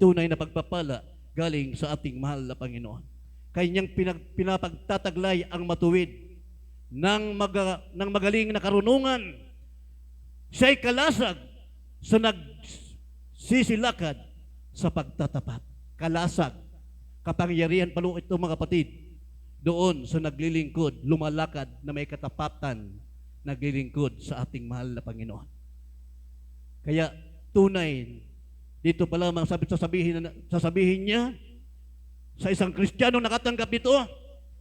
A: Tunay na pagpapala galing sa ating mahal na Panginoon. Kanyang pinapagtataglay ang matuwid ng magaling na karunungan. Siya'y kalasag sa nagsisilakad sa pagtatapat. Kalasag, kapangyarihan palo ito mga kapatid, doon sa naglilingkod, lumalakad na may katapatan, naglilingkod sa ating mahal na Panginoon. Kaya tunay, dito pa lamang sasabihin niya sa isang Kristiyano nakatanggap dito,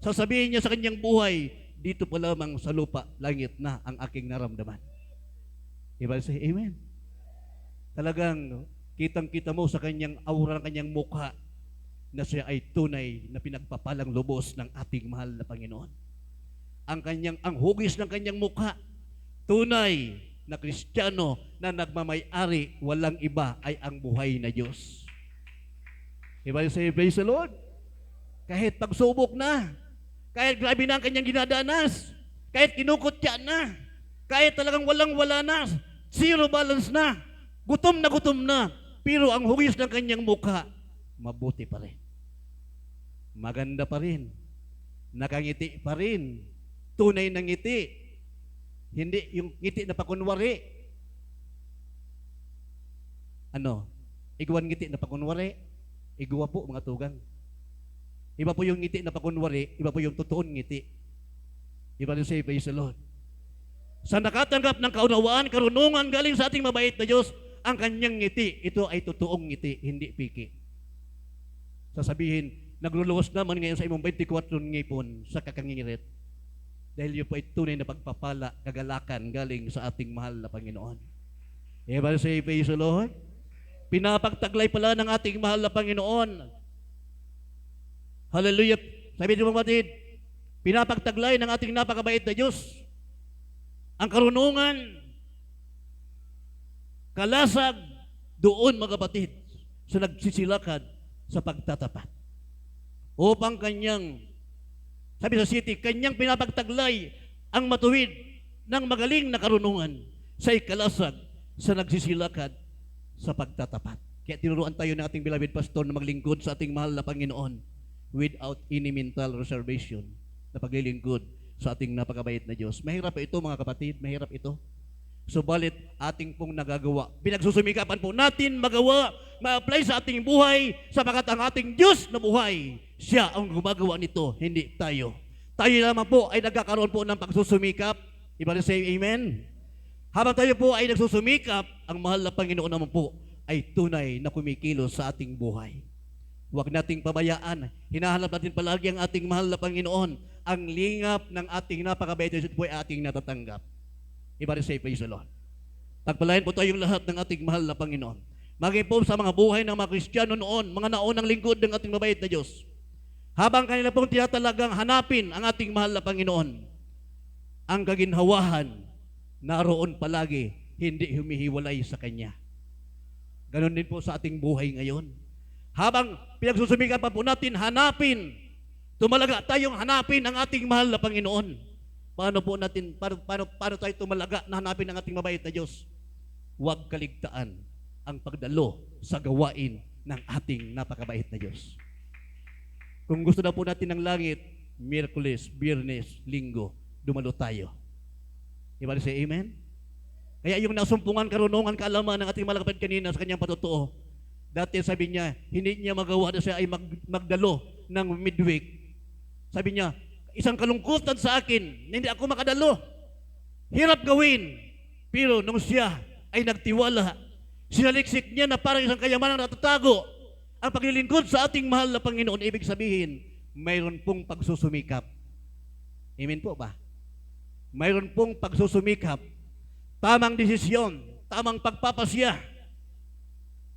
A: sasabihin niya sa kanyang buhay, dito pa lamang sa lupa, langit na ang aking naramdaman. Diba say amen? Talagang kitang-kita mo sa kanyang aura ng kanyang mukha na siya ay tunay na pinagpapalang lubos ng ating mahal na Panginoon. Ang hugis ng kanyang mukha, tunay na Kristiyano na nagmamay-ari, walang iba ay ang buhay na Diyos. Diba say praise the Lord? Kahit pagsubok na, kahit grabe na ang kanyang ginadanas, kahit kinukutya na, kahit talagang walang-wala na, zero balance na, gutom na, pero ang hugis ng kanyang mukha, mabuti pa rin. Maganda pa rin. Nakangiti pa rin. tunay na ngiti. Hindi yung ngiti na pakunwari. Ano? Iguan ngiti na pakunwari. Igwa po mga tugang. Iba po yung ngiti na pakunwari, iba po yung totoong ngiti. Iba rin say, praise the Lord. Sa nakatanggap ng kaunawaan, karunungan galing sa ating mabait na Diyos, ang kanyang ngiti, ito ay totoong ngiti, hindi piki. Sasabihin, nagluluwas naman ngayon sa imong 24 ngipon sa kakangirit. Dahil yun po ay tunay na pagpapala, kagalakan galing sa ating mahal na Panginoon. Iba rin say, praise the Lord. Pinapagtaglay pala ng ating mahal na Panginoon. Hallelujah. Sabi niyo mga batid, pinapagtaglay ng ating napakabait na Diyos ang karunungan, kalasag doon mga batid sa nagsisilakad sa pagtatapat. Upang kanyang, sabi sa city, kanyang pinapagtaglay ang matuwid ng magaling na karunungan sa ikalasag sa nagsisilakad sa pagtatapat. Kaya tinuruan tayo ng ating beloved pastor na maglingkod sa ating mahal na Panginoon without any mental reservation na paglilingkod sa ating napakabait na Diyos. Mahirap ito mga kapatid, mahirap ito. Subalit ating pong nagagawa. Pinagsusumikapan po natin magawa, ma-apply sa ating buhay sapagkat ang ating Diyos na buhay, siya ang gumagawa nito, hindi tayo. Tayo lamang po ay nagkakaroon po ng pagsusumikap. Iba rin say amen. Habang tayo po ay nagsusumikap, ang mahal na Panginoon naman po ay tunay na kumikilos sa ating buhay. Huwag nating pabayaan. Hinahanap natin palagi ang ating mahal na Panginoon. Ang lingap ng ating napakabait na Diyos po ay ating natatanggap. Iba rin say praise the Lord. Pagpalain po tayong lahat ng ating mahal na Panginoon. Maging po sa mga buhay ng mga Kristiyano noon, mga naunang lingkod ng ating mabait na Diyos. Habang kanila pong tinatalagang hanapin ang ating mahal na Panginoon, ang kaginhawahan naroon palagi, hindi humihiwalay sa Kanya. Ganon din po sa ating buhay ngayon. Habang pinagsusumika pa po natin, hanapin, tumalaga tayong hanapin ang ating mahal na Panginoon. Paano po natin, paano tayo tumalaga na hanapin ang ating mabait na Diyos? Huwag kaligtaan ang pagdalo sa gawain ng ating napakabait na Diyos. Kung gusto na po natin ng langit, Miyerkules, Biyernes, Linggo, dumalo tayo. Iba rin say amen? Kaya yung nasumpungan, karunungan, kaalaman ng ating malakapad kanina sa kanyang patutuo, dati sabi niya, hindi niya magawa na siya ay magdalo ng midweek. Sabi niya, isang kalungkutan sa akin, hindi ako makadalo. Hirap gawin. Pero nung siya ay nagtiwala, sinaliksik niya na parang isang kayamanan na natatago. Ang paglilingkod sa ating mahal na Panginoon, ibig sabihin, mayroon pong pagsusumikap. Amen po ba? Mayroon pong pagsusumikap. Tamang desisyon, tamang pagpapasya.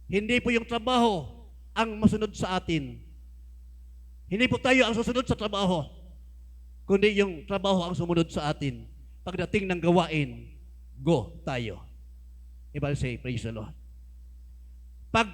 A: Hindi po yung trabaho ang masunod sa atin. Hindi po tayo ang susunod sa trabaho, kundi yung trabaho ang sumunod sa atin. Pagdating ng gawain, go tayo. Iba say, praise the Lord. Pag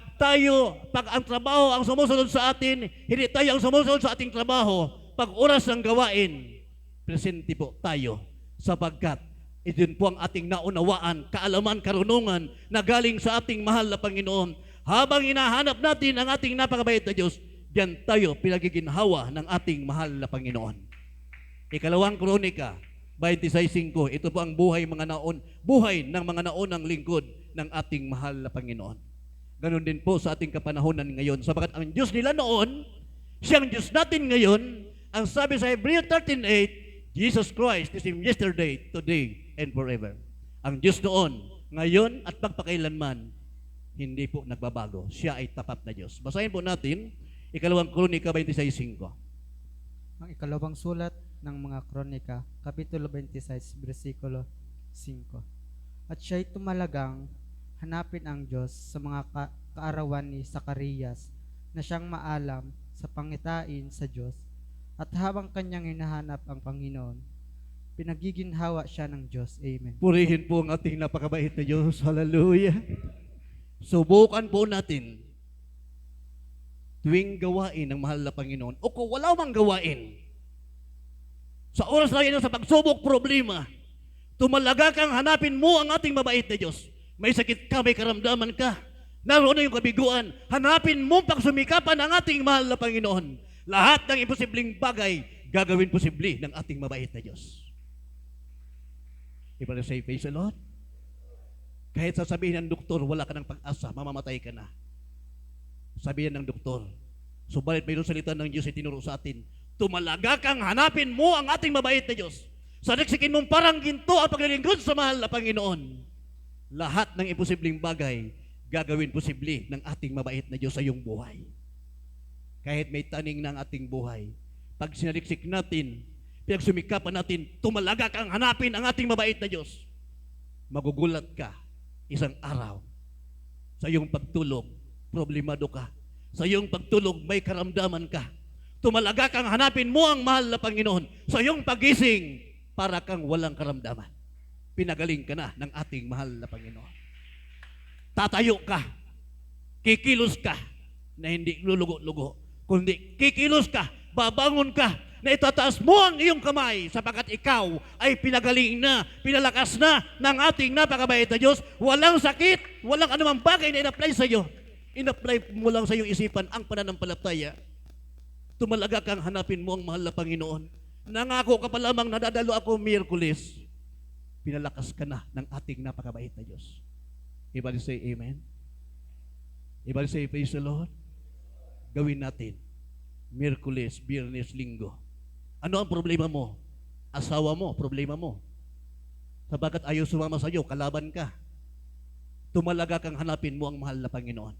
A: ang trabaho ang sumusunod sa atin, hindi tayo ang sumusunod sa ating trabaho, pag oras ng gawain, presente po tayo. Sapagkat, ito po ang ating naunawaan, kaalaman, karunungan na galing sa ating mahal na Panginoon. Habang hinahanap natin ang ating napakabait na Diyos, diyan tayo pinagiginhawa ng ating mahal na Panginoon. Ikalawang Kronika, 26:5, ito po ang buhay ng mga naunang lingkod ng ating mahal na Panginoon. Ganon din po sa ating kapanahonan ngayon. Sabagat ang Diyos nila noon, siyang Diyos natin ngayon, ang sabi sa Hebrews 13:8, Jesus Christ is same yesterday, today, and forever. Ang Diyos noon, ngayon at pagpakailanman, hindi po nagbabago. Siya ay tapat na Diyos. Basahin po natin, Ikalawang Kronika 26:5.
C: Ang ikalawang sulat ng mga Kronika, Kapitulo 26, versikulo 5. At siya'y tumalagang hanapin ang Diyos sa mga kaarawan ni Zacarias na siyang maalam sa pangitain sa Diyos. At habang kanyang hinahanap ang Panginoon, pinagiginhawa siya ng Diyos. Amen.
A: Purihin po ang ating napakabait na Diyos. Hallelujah. Subukan po natin tuwing gawain ng mahal na Panginoon o kung wala mang gawain, sa oras na yun sa pagsubok problema, tumalaga kang hanapin mo ang ating mabait na Diyos. May sakit ka, may karamdaman ka, naroon na yung kabiguan, hanapin mo pagsumikapan ang ating mahal na Panginoon. Lahat ng imposibleng bagay, gagawin posible ng ating mabait na Diyos. Everybody say, praise the Lord. Kahit sasabihin ng doktor, wala ka ng pag-asa, mamamatay ka na. Sabihin ng doktor, subalit mayroong salita ng Diyos ay tinuro sa atin, tumalaga kang hanapin mo ang ating mabait na Diyos. Saliksikin mong parang ginto ang paglilingkod sa mahal na Panginoon. Lahat ng imposibleng bagay, gagawin posible ng ating mabait na Diyos sa iyong buhay. Kahit may taning ng ating buhay, pag sinaliksik natin, pinagsumikapan natin, tumalaga kang hanapin ang ating mabait na Diyos. Magugulat ka isang araw. Sa iyong pagtulog, problemado ka. Sa iyong pagtulog, may karamdaman ka. Tumalaga kang hanapin mo ang mahal na Panginoon. Sa iyong pagising, para kang walang karamdaman. Pinagaling ka na ng ating mahal na Panginoon. Tatayo ka. Kikilos ka na hindi lulugo-lugo. Kundi kikilos ka, babangon ka, na itataas mo ang iyong kamay sapagkat ikaw ay pinagaling na, pinalakas na ng ating napakabait na Diyos. Walang sakit, walang anumang bagay na in-apply sa iyo. In-apply mo lang sa iyong isipan ang pananampalataya. Tumalaga kang hanapin mo ang mahal na Panginoon. Nangako ka pa lamang nadadalo ako Miyerkules. Pinalakas ka na ng ating napakabait na Diyos. Everybody say amen. Everybody say praise the Lord. Gawin natin Miyerkules, Biyernes, Linggo. Ano ang problema mo? Asawa mo, problema mo. Sabagat ayaw sumama sa iyo, kalaban ka. Tumalaga kang hanapin mo ang mahal na Panginoon.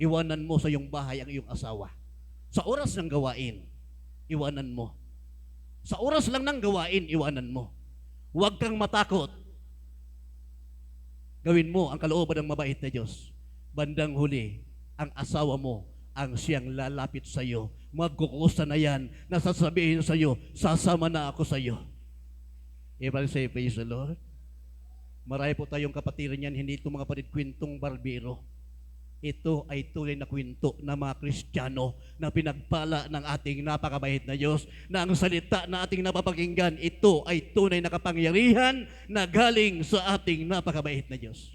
A: Iwanan mo sa iyong bahay ang iyong asawa. Sa oras ng gawain, iwanan mo. Sa oras lang ng gawain, iwanan mo. Huwag kang matakot. Gawin mo ang kalooban ng mabait na Diyos. Bandang huli, ang asawa mo ang siyang lalapit sa iyo. Magkukusa na yan, nasasabihin sa iyo, sasama na ako sa iyo. Everybody say, praise the Lord. Marami po tayong kapatiran yan, hindi ito mga kapatid kwentong barbero. Ito ay tunay na kwento na mga Kristiyano na pinagpala ng ating napakabait na Diyos, na ang salita na ating napapakinggan, ito ay tunay na kapangyarihan na galing sa ating napakabait na Diyos.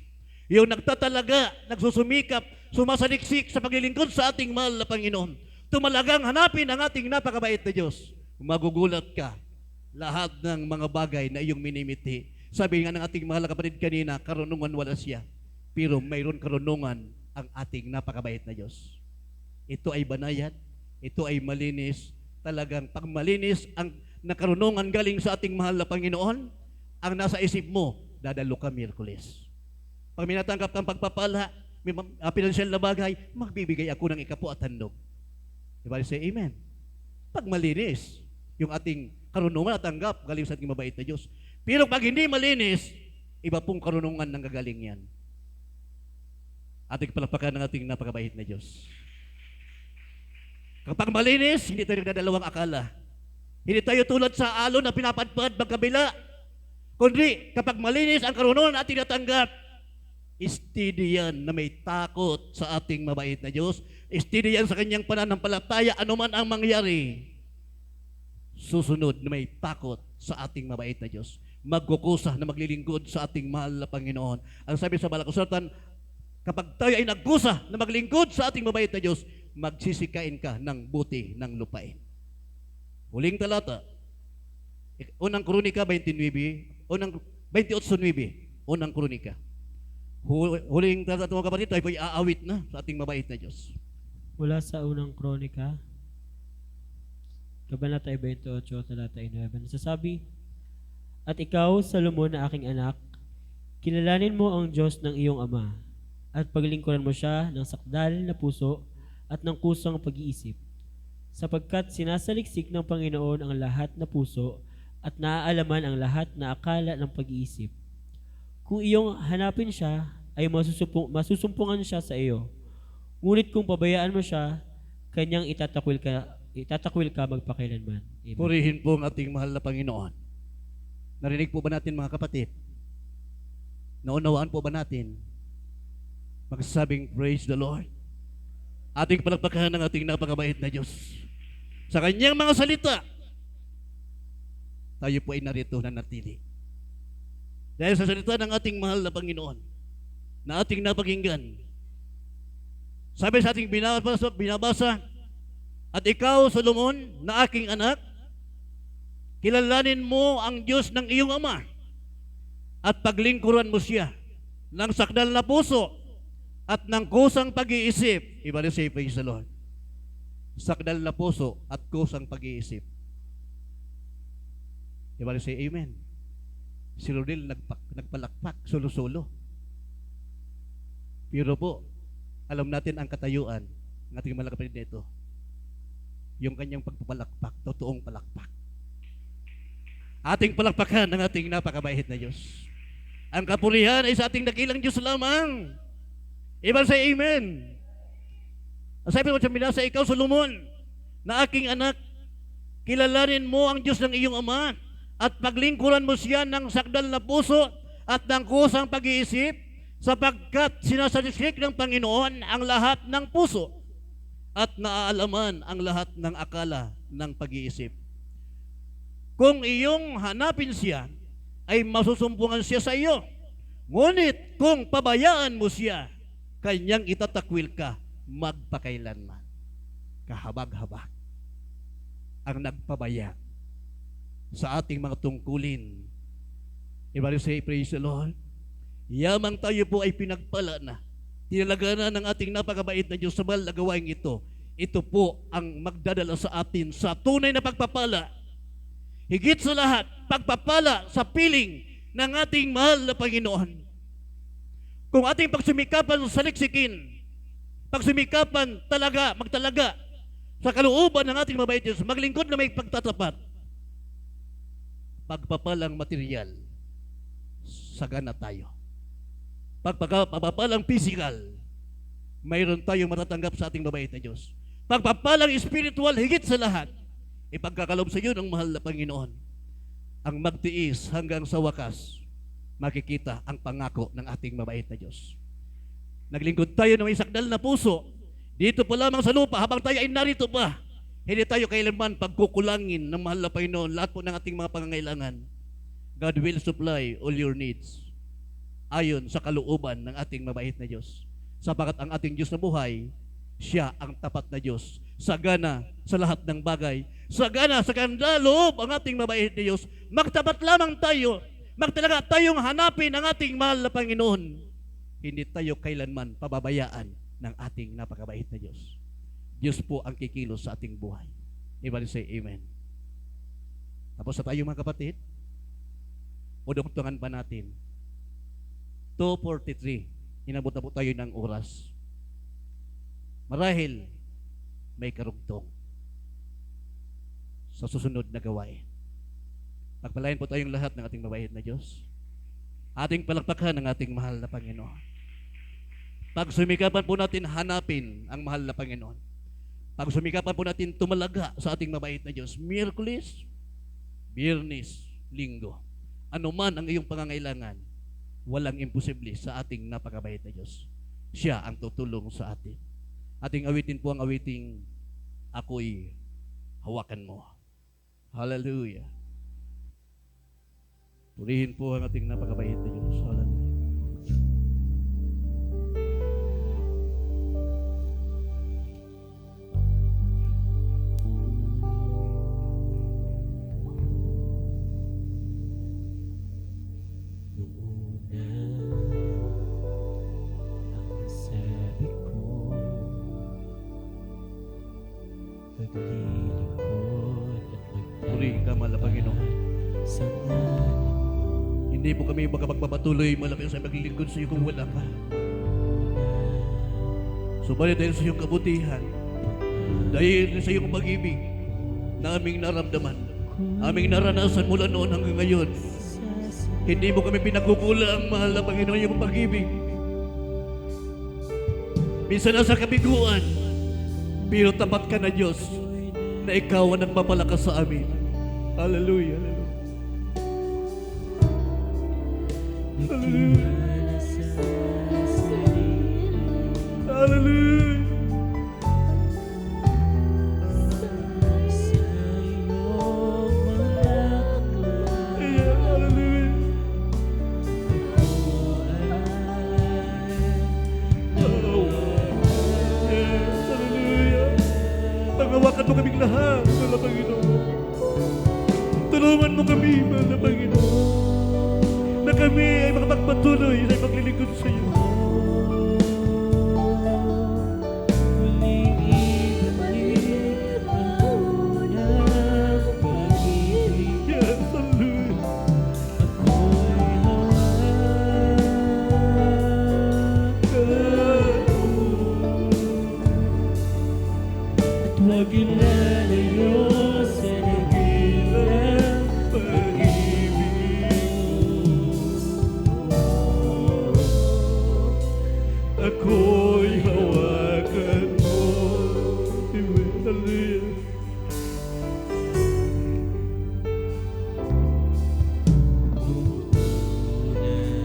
A: Yung nagtatalaga, nagsusumikap, sumasaliksik sa paglilingkod sa ating mahal na Panginoon, tumalagang hanapin ang ating napakabait na Diyos. Magugulat ka, lahat ng mga bagay na iyong minimiti. Sabi nga ng ating mahal na kapatid kanina, karunungan wala siya, pero mayroon karunungan ang ating napakabait na Diyos. Ito ay banayad, ito ay malinis. Talagang pag malinis ang nakarunungan galing sa ating mahal na Panginoon, ang nasa isip mo, dadalo ka Miyerkules. Pag minatanggap kang pagpapala, may pinansyal na bagay, magbibigay ako ng ikapo at handog. Diba? Say amen. Pag malinis, yung ating karunungan at tanggap galing sa ating mabait na Diyos. Pero pag hindi malinis, iba pong karunungan nang gagaling yan. Ating palakpakan ng ating napakabait na Diyos. Kapag malinis, hindi tayo nagdadalawang akala. Hindi tayo tulad sa alon na pinapadpad magkabila. Kundi kapag malinis ang karunungan na ating natanggap, steady yan na may takot sa ating mabait na Diyos. Steady yan sa kanyang pananampalataya, anuman ang mangyari. Susunod na may takot sa ating mabait na Diyos. Magkukusa na maglilingkod sa ating mahal na Panginoon. Ang sabi sa Balakasuratan, kapag tayo ay nagkusa na maglingkod sa ating mabait na Diyos, magsisikain ka ng buti ng lupain. Huling talata, unang Kronika 29, unang 28:9, unang Kronika. Huling talata mga kapatid, tayo po'y aawit na sa ating mabait na Diyos.
B: Mula sa unang Kronika, Kabanata 28, talata 9, nasasabi, At ikaw, Salomon na aking anak, kilalanin mo ang Diyos ng iyong ama, at paglingkuran mo siya ng sakdal na puso at ng kusang pag-iisip, sapagkat sinasaliksik ng Panginoon ang lahat na puso at naaalaman ang lahat na akala ng pag-iisip. Kung iyong hanapin siya, ay masusumpungan siya sa iyo. Ngunit kung pabayaan mo siya, kanyang itatakwil ka magpakailanman. Amen.
A: Purihin po ang ating mahal na Panginoon. Narinig po ba natin mga kapatid? Naunawaan po ba natin? Magsasabing, praise the Lord. Ating palakpakan ng ating napakabait na Diyos. Sa kanyang mga salita, tayo po ay narito na natili. Dahil sa salita ng ating mahal na Panginoon, na ating napakinggan, sabi sa ating binabasa, At ikaw, Solomon, na aking anak, kilalanin mo ang Diyos ng iyong ama, at paglingkuran mo siya ng sakdal na puso at ng kusang pag-iisip. Iba rin say, praise the Lord. Sakdal na puso at kusang pag-iisip. Iba rin say, amen. Si Rodel nagpalakpak, solo-solo. Pero po, alam natin ang katayuan ng ating mga kapatid nito. Yung kanyang pagpapalakpak, totoong palakpak. Ating palakpakan ng ating napakabait na Diyos. Ang kapurihan ay sa ating dakilang Diyos lamang. Iban sa amen. Sabi mo sa minasa, ikaw Solomon, na aking anak, kilalanin mo ang Diyos ng iyong ama at paglingkuran mo siya ng sakdal na puso at ng kusang pag-iisip, sapagkat sinasalisik ng Panginoon ang lahat ng puso at naaalaman ang lahat ng akala ng pag-iisip. Kung iyong hanapin siya, ay masusumpungan siya sa iyo. Ngunit kung pabayaan mo siya, kanyang itatakwil ka magpakailanman. Kahabag-habag ang nagpabaya sa ating mga tungkulin. Everybody say, praise the Lord. Yamang tayo po ay pinagpala na. Tinalaga na ng ating napakabait na Diyos sa mahal na gawain ito. Ito po ang magdadala sa atin sa tunay na pagpapala. Higit sa lahat, pagpapala sa piling ng ating mahal na Panginoon. Kung ating pagsumikapan sa saliksikin, pagsumikapan talaga, magtalaga sa kalooban ng ating mabait Diyos, maglingkod na may pagtatapat, pagpapalang material, sagana tayo. Pagpapalang physical, mayroon tayong matatanggap sa ating mabait na Diyos. Pagpapalang spiritual, higit sa lahat, ipagkakalob sa iyo ng mahal na Panginoon. Ang magtiis hanggang sa wakas, makikita ang pangako ng ating mabait na Diyos. Naglingkod tayo ng may sakdal na puso, dito pa lamang sa lupa, habang tayo ay narito pa, hindi tayo kailanman pagkukulangin ng mahal na Panginoon lahat po ng ating mga pangangailangan. God will supply all your needs ayon sa kalooban ng ating mabait na Diyos. Sapagat ang ating Diyos na buhay, siya ang tapat na Diyos. Sagana sa lahat ng bagay. Sagana sa kanda loob ang ating mabait na Diyos. Magtapat lamang tayo. Magtalaga tayong hanapin ang ating mahal na Panginoon. Hindi tayo kailanman pababayaan ng ating napakabait na Diyos. Diyos po ang kikilos sa ating buhay. Everybody say amen. Tapos sa tayo mga kapatid, uduktungan pa natin. 2:43. Inabot na po tayo ng oras. Marahil may karugtong sa susunod na gawain. Pagpalain po tayong lahat ng ating mabait na Diyos. Ating palakpakan ng ating mahal na Panginoon. Pagsumikapan po natin hanapin ang mahal na Panginoon. Pagsumikapan po natin tumalaga sa ating mabait na Diyos. Miyerkules, Biyernes, Linggo. Ano man ang iyong pangangailangan, walang imposible sa ating napakabait na Diyos. Siya ang tutulong sa atin. Ating awitin po ang awiting ako'y hawakan mo. Hallelujah. Purihin po ang ating napakabait na Diyos. Hallelujah. Purihin ka, mahal na Panginoon. Hindi po kami makapagpapatuloy malaki sa maglilingkod sa iyo kung wala ka. Subalit dahil sa iyong kabutihan, dahil sa iyong pag-ibig na aming naramdaman, aming naranasan mula noon hanggang ngayon, hindi mo kami pinagkukulang, mahal na Panginoon, iyong pag-ibig. Minsan nasa kabiguan, pero tapat ka na Diyos na ikaw ang nagpapalakas sa amin. Hallelujah. Hallelujah. Hallelujah. Yeah, hallelujah. Oh. Yes, hallelujah. Panghawakan mo kaming lahat, mahal na Panginoon. Tulungan mo kami, mahal na Panginoon, na kami kami ay makapagpatuloy sa paglilingkod sa iyo.
B: Muling ibalik ang unang pag-ibig.
A: Yes, hallelujah.
B: Ako'y at huwag ilalayo sa dakilang
A: Pag-ibig ako'y hawakan mo. Amen. Hallelujah.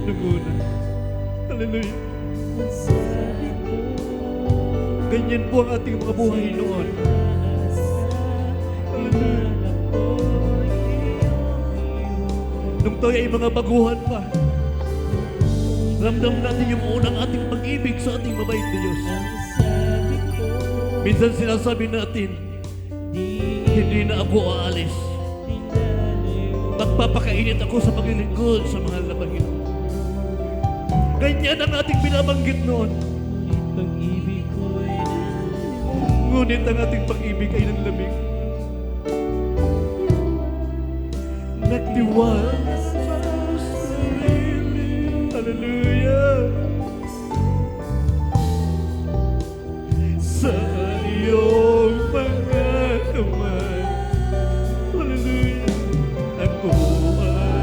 A: Naguna. Hallelujah. Ganyan po ang ating mga buhay noon. Hallelujah. Nung tayo ay mga baguhan pa, ramdam natin yung unang ating pag-ibig sa ating mabait na Diyos. Minsan sinasabi natin, hindi na ako aalis. Magpapakainit ako sa paglilingkod sa mahal na Panginoon. Ganyan ang ating binabanggit noon.
B: Pag-ibig ko'y
A: Ngunit ang ating pag-ibig ay nanlamig. Nagtiwala sa sarili. Hallelujah. Sa iyong mga kamay. Hallelujah. Ako ay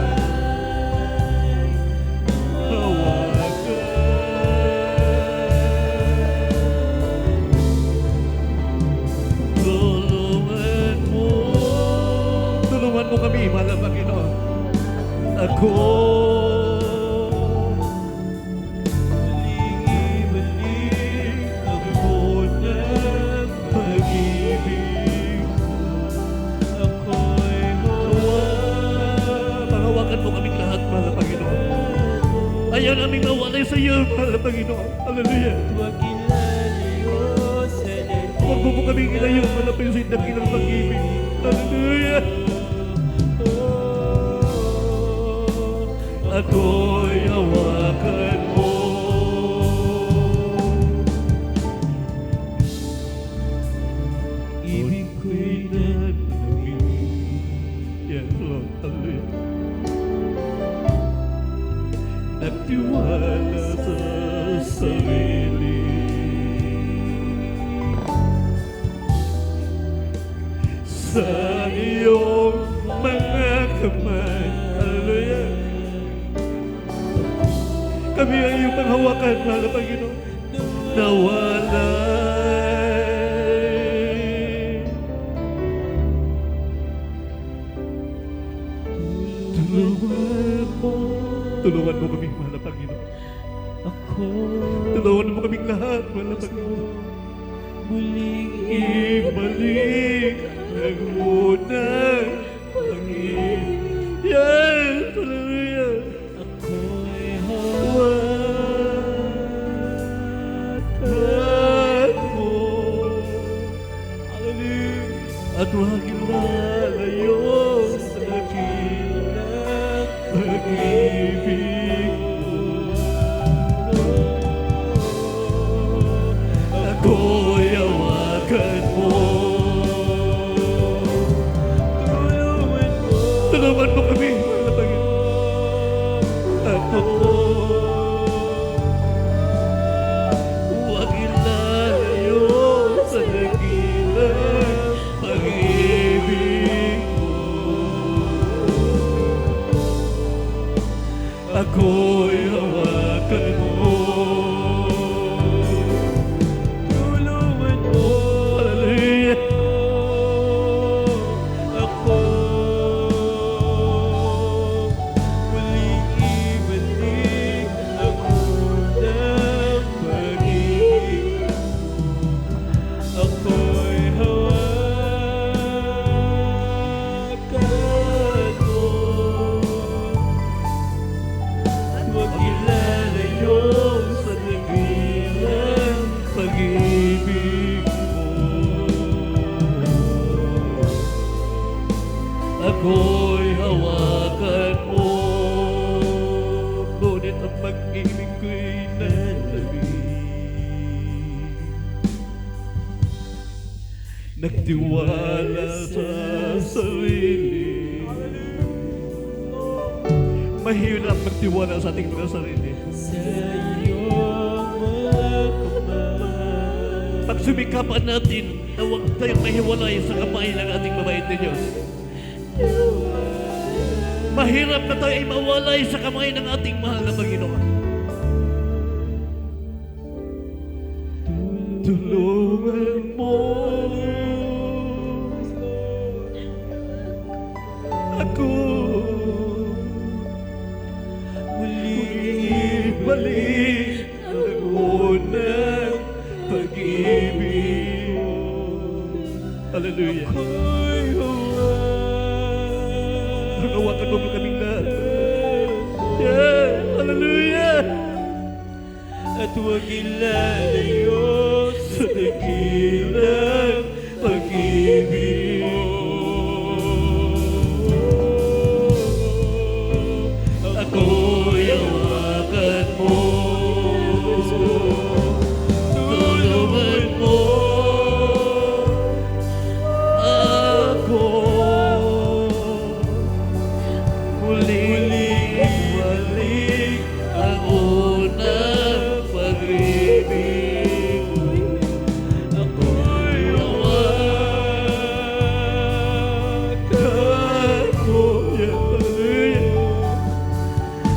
A: hawakan. Tulungan mo kami, mahal na Panginoon. Ako muling ibalik ang unang pag-ibig. Ako'y panghawakan mo kaming lahat, mahal na Panginoon. Ayaw namin mawalay sa iyo, mahal na Panginoon. Hallelujah.
B: huwag ilalayo sa
A: Huwag mo po kaming ilayo, malapit sa dakilang pag-ibig. Hallelujah. Ako'y hawakan mo. Ibig ko'y nanlamig. Yes, Lord. Hallelujah. Nagtiwala sa sarili. Sa iyong mga kamay. Hallelujah. Kami ay iyong panghawakan, mahal na Panginoon. Nawalay. Tulungan mo kami, mahal na Panginoon.
B: ako.
A: Tulungan mo kaming lahat, mahal na Panginoon.
B: Muling
A: Ibalik ang unang pag-ibig. Yes! Hallelujah!
B: ako'y
A: Hawakan mo. Hallelujah! At huwag ilalayo sa dakilang pag-ibig mo. Ako'y hawakan mo. Tulungan mo kami, mahal na Panginoon. Ako huwag ilalayo sa dakilang pag-ibig mo. Ako'y hawakan mo. Tulungan mo. Hallelujah.
B: ako. Muling ibalik ang unang pag-ibig. Ako'y hawakan mo. At huwag ilalayo
A: sa dakilang pag-ibig mo. Ako'y hawakan mo. nagtiwala sa sarili. Mahirap magtiwala sa ating mga sarili.
B: Sa iyong mga kamay.
A: Pagsumikapan natin na huwag tayong mahiwalay sa kamay ng ating mabait na Diyos. Mahirap na tayo ay mawalay sa kamay ng ating mahal na Panginoon. Tulungan mo ako muling ibalik ang unang pag-ibig. Hallelujah. Hawakan mo kaming lahat. Yeah, hallelujah.
B: At huwag ilalayo
A: Sa dakilang pag-ibig ako'y hawakan mo. Tulungan mo ako muling ibalik ang unang pag-ibig. Ako'y hawakan mo.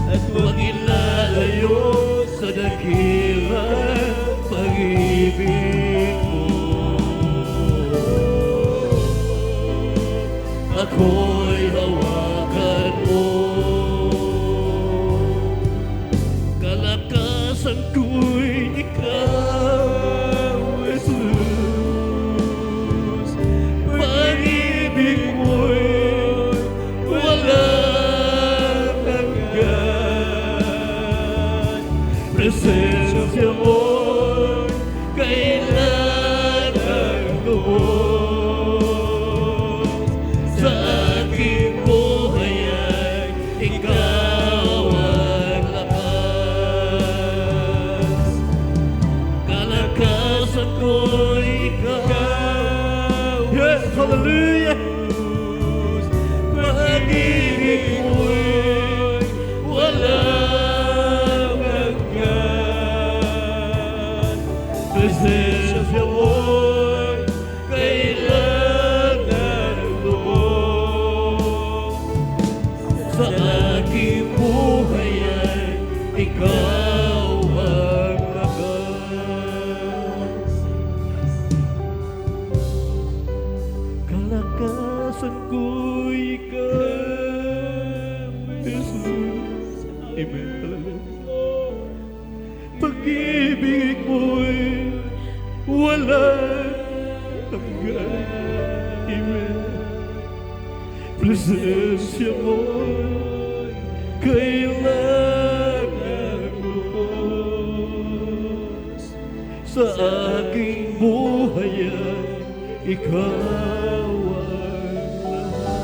A: At huwag ilalayo sa dakilang pag-ibig mo. Ako'y hawakan mo. Kalakasan ko'y ikaw, Jesus. Pag-ibig mo'y walang hanggan. Presensya mo'y kailangan lubos. Sa aking buhay ay ikaw ang lakas. Kalakasan ko'y ikaw. Yes, hallelujah. Pag-ibig mo'y walang hanggan. Presensya mo'y kailangan lubos. Sa aking buhay ay ikaw ang lakas. Kalakasan ko'y ikaw, Jesus. Amen. Hallelujah. Pag-ibig mo'y walang hanggan. Amen. Presensya mo'y kailangan lubos. Sa aking buhay ay ikaw ang lakas.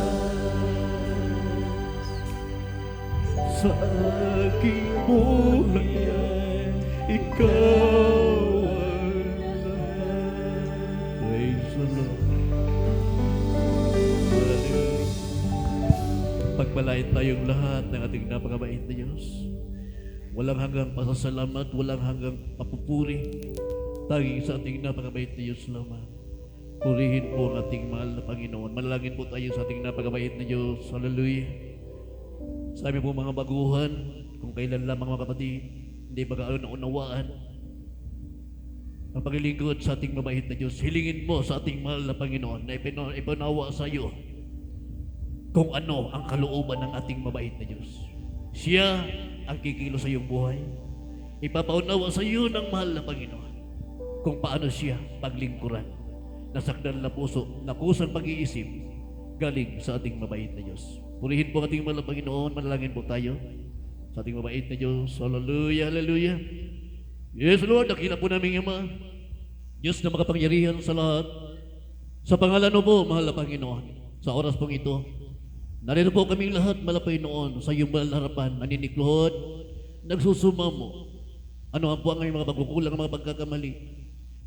A: Sa aking buhay ay ikaw ang lakas. Praise the Lord. Hallelujah. Pagpalain tayong lahat ng ating napakabait na Diyos. Walang hanggang pasasalamat, walang hanggang papupuri. Tanging sa ating napakabait na Diyos lamang. Purihin po ang ating mahal na Panginoon. Manalangin po tayo sa ating napakabait na Diyos. Hallelujah. Sabi po mga baguhan, kung kailan lamang mga kapatid, hindi pagkaunawaan ang paglilingkod sa ating mabait na Diyos. Hilingin mo sa ating mahal na Panginoon na ipanawa sa iyo kung ano ang kalooban ng ating mabait na Diyos. Siya ang kikilo sa iyong buhay. Ipapaunawa sa iyo ng mahal na Panginoon kung paano siya paglingkuran. Nasakdan na puso, nakusang pag-iisip, galing sa ating mabait na Diyos. Purihin po ating mahal na Panginoon, manalangin po tayo sa ating mabait na Diyos. Hallelujah, hallelujah. Yes, Lord, nakita po namin Ama, Diyos na makapangyarihan sa lahat. Sa pangalan mo po, mahal na Panginoon, sa oras pong ito, narito po kaming lahat, mahal na Panginoon, sa iyong mahal na harapan, naninikluhod, nagsusumamo. Ano ang po ang aming mga pagkukulang, mga pagkakamali.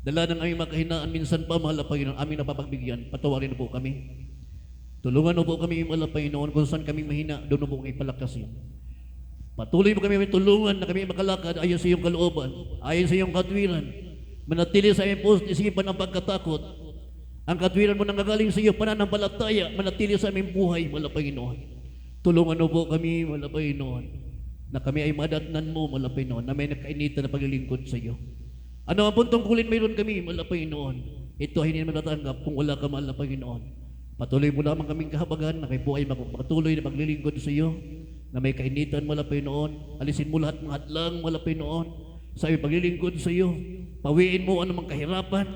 A: Dala ng aming makahinaan, minsan pa, mahal na Panginoon, aming napapagbigyan, patawarin na po kami. Tulungan mo po kami, mahal na Panginoon, kung saan kami mahina, doon mo po kami palakasin. Patuloy mo kami tulungan na kami makalakad ayon sa iyong kalooban, ayon sa iyong katwiran. Manatili sa iyong puso, isipan ng pagkatakot. Ang katwiran mo nang gagaling sa iyo, pananampalataya, manatili sa aming buhay, mahal na Panginoon. Tulungan mo po kami, mahal na Panginoon, na kami ay madatnan mo, mahal na Panginoon, na may nakainitan na paglilingkod sa iyo. Ano ang puntong kulin mayroon kami, mahal na Panginoon? Ito ay hindi naman natanggap kung wala ka, mahal na Panginoon. Patuloy mo lamang kaming kahabagan na kayo po ay magpatuloy na maglilingkod sa iyo, na may kainitan, mahal na Panginoon. Alisin mo lahat ng hadlang, mahal na Panginoon, sa iyong paglilingkod sa iyo. Pawiin mo anumang kahirapan.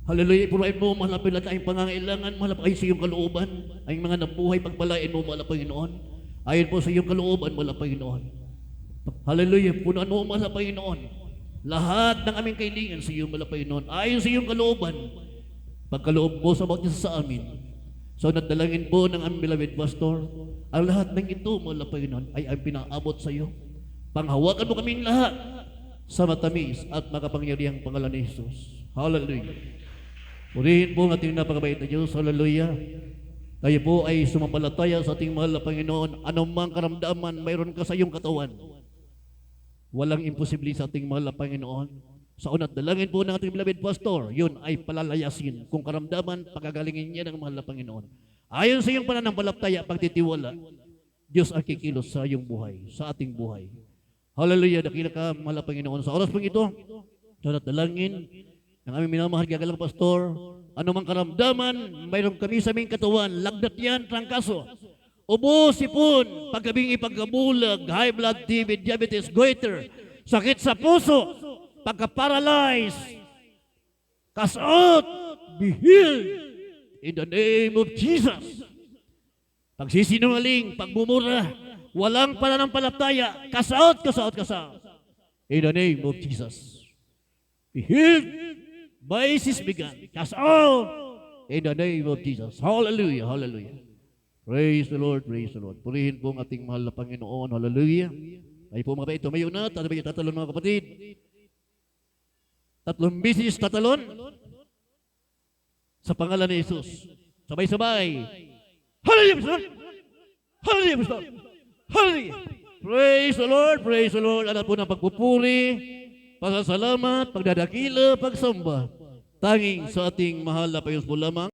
A: Hallelujah, ipurahin mo, mahal na Panginoon, ang pangangailangan, mahal na Panginoon, sa iyong kalooban. Ang mga nabuhay, pagpalain mo, mahal na Panginoon. Ayon po sa iyong kalooban, mahal na Panginoon. Hallelujah, punuan mo, mahal na Panginoon, lahat ng aming kailangan sa iyo, mahal na Panginoon, ayon sa iyong kalooban, pagkaloob mo sa bawat isa sa amin. So nadalangin po ng aming beloved pastor, ang lahat ng ito, mahal na Panginoon, ay ang pinaabot sa iyo. Panghawakan mo kaming lahat sa matamis at makapangyarihang pangalan ni Jesus. Hallelujah. Purihin po ang ating napakabait na Diyos. Hallelujah. Tayo po ay sumampalataya sa ating mahal na Panginoon. Anumang karamdaman mayroon ka sa iyong katawan, walang imposible sa ating mahal na Panginoon. Sa unat dalangin po ng ating beloved pastor, yun ay palalayasin. Kung karamdaman, pagagalingin niya ng mahal na Panginoon. Ayon sa iyong pananampalataya, pagtitiwala, Diyos ang kikilos sa iyong buhay, sa ating buhay. Hallelujah, dakila ka, mahal na Panginoon. Sa oras pong ito, sa unat dalangin ng aming minamahal gagalang pastor, anumang karamdaman, mayroon kami sa aming katawan, lagnat yan, trangkaso, ubo, sipon, pagkabing ipagkabulag, high blood, TB, diabetes, goiter, sakit sa puso, pagka-paralyze, cast out, be healed in the name of Jesus. Pagsisinungaling, pagmumura, walang pananampalataya, cast out, cast out, cast out in the name of Jesus. Be healed by His began, cast out in the name of Jesus. Hallelujah, hallelujah. Praise the Lord, praise the Lord. Purihin po ang ating mahal na Panginoon. Hallelujah. Tayo po mga kapatid, tumayo na. Tatalon mga kapatid. 3 bisis tatalon sa pangalan ni Jesus. Sabay-sabay. Hallelujah, Pastor! Hallelujah, Pastor! Hallelujah! Praise the Lord, praise the Lord. Alam po ng pagpupuri, pasasalamat, pagdadakila, pagsamba. Tanging sa ating mahal na Panginoon po lamang.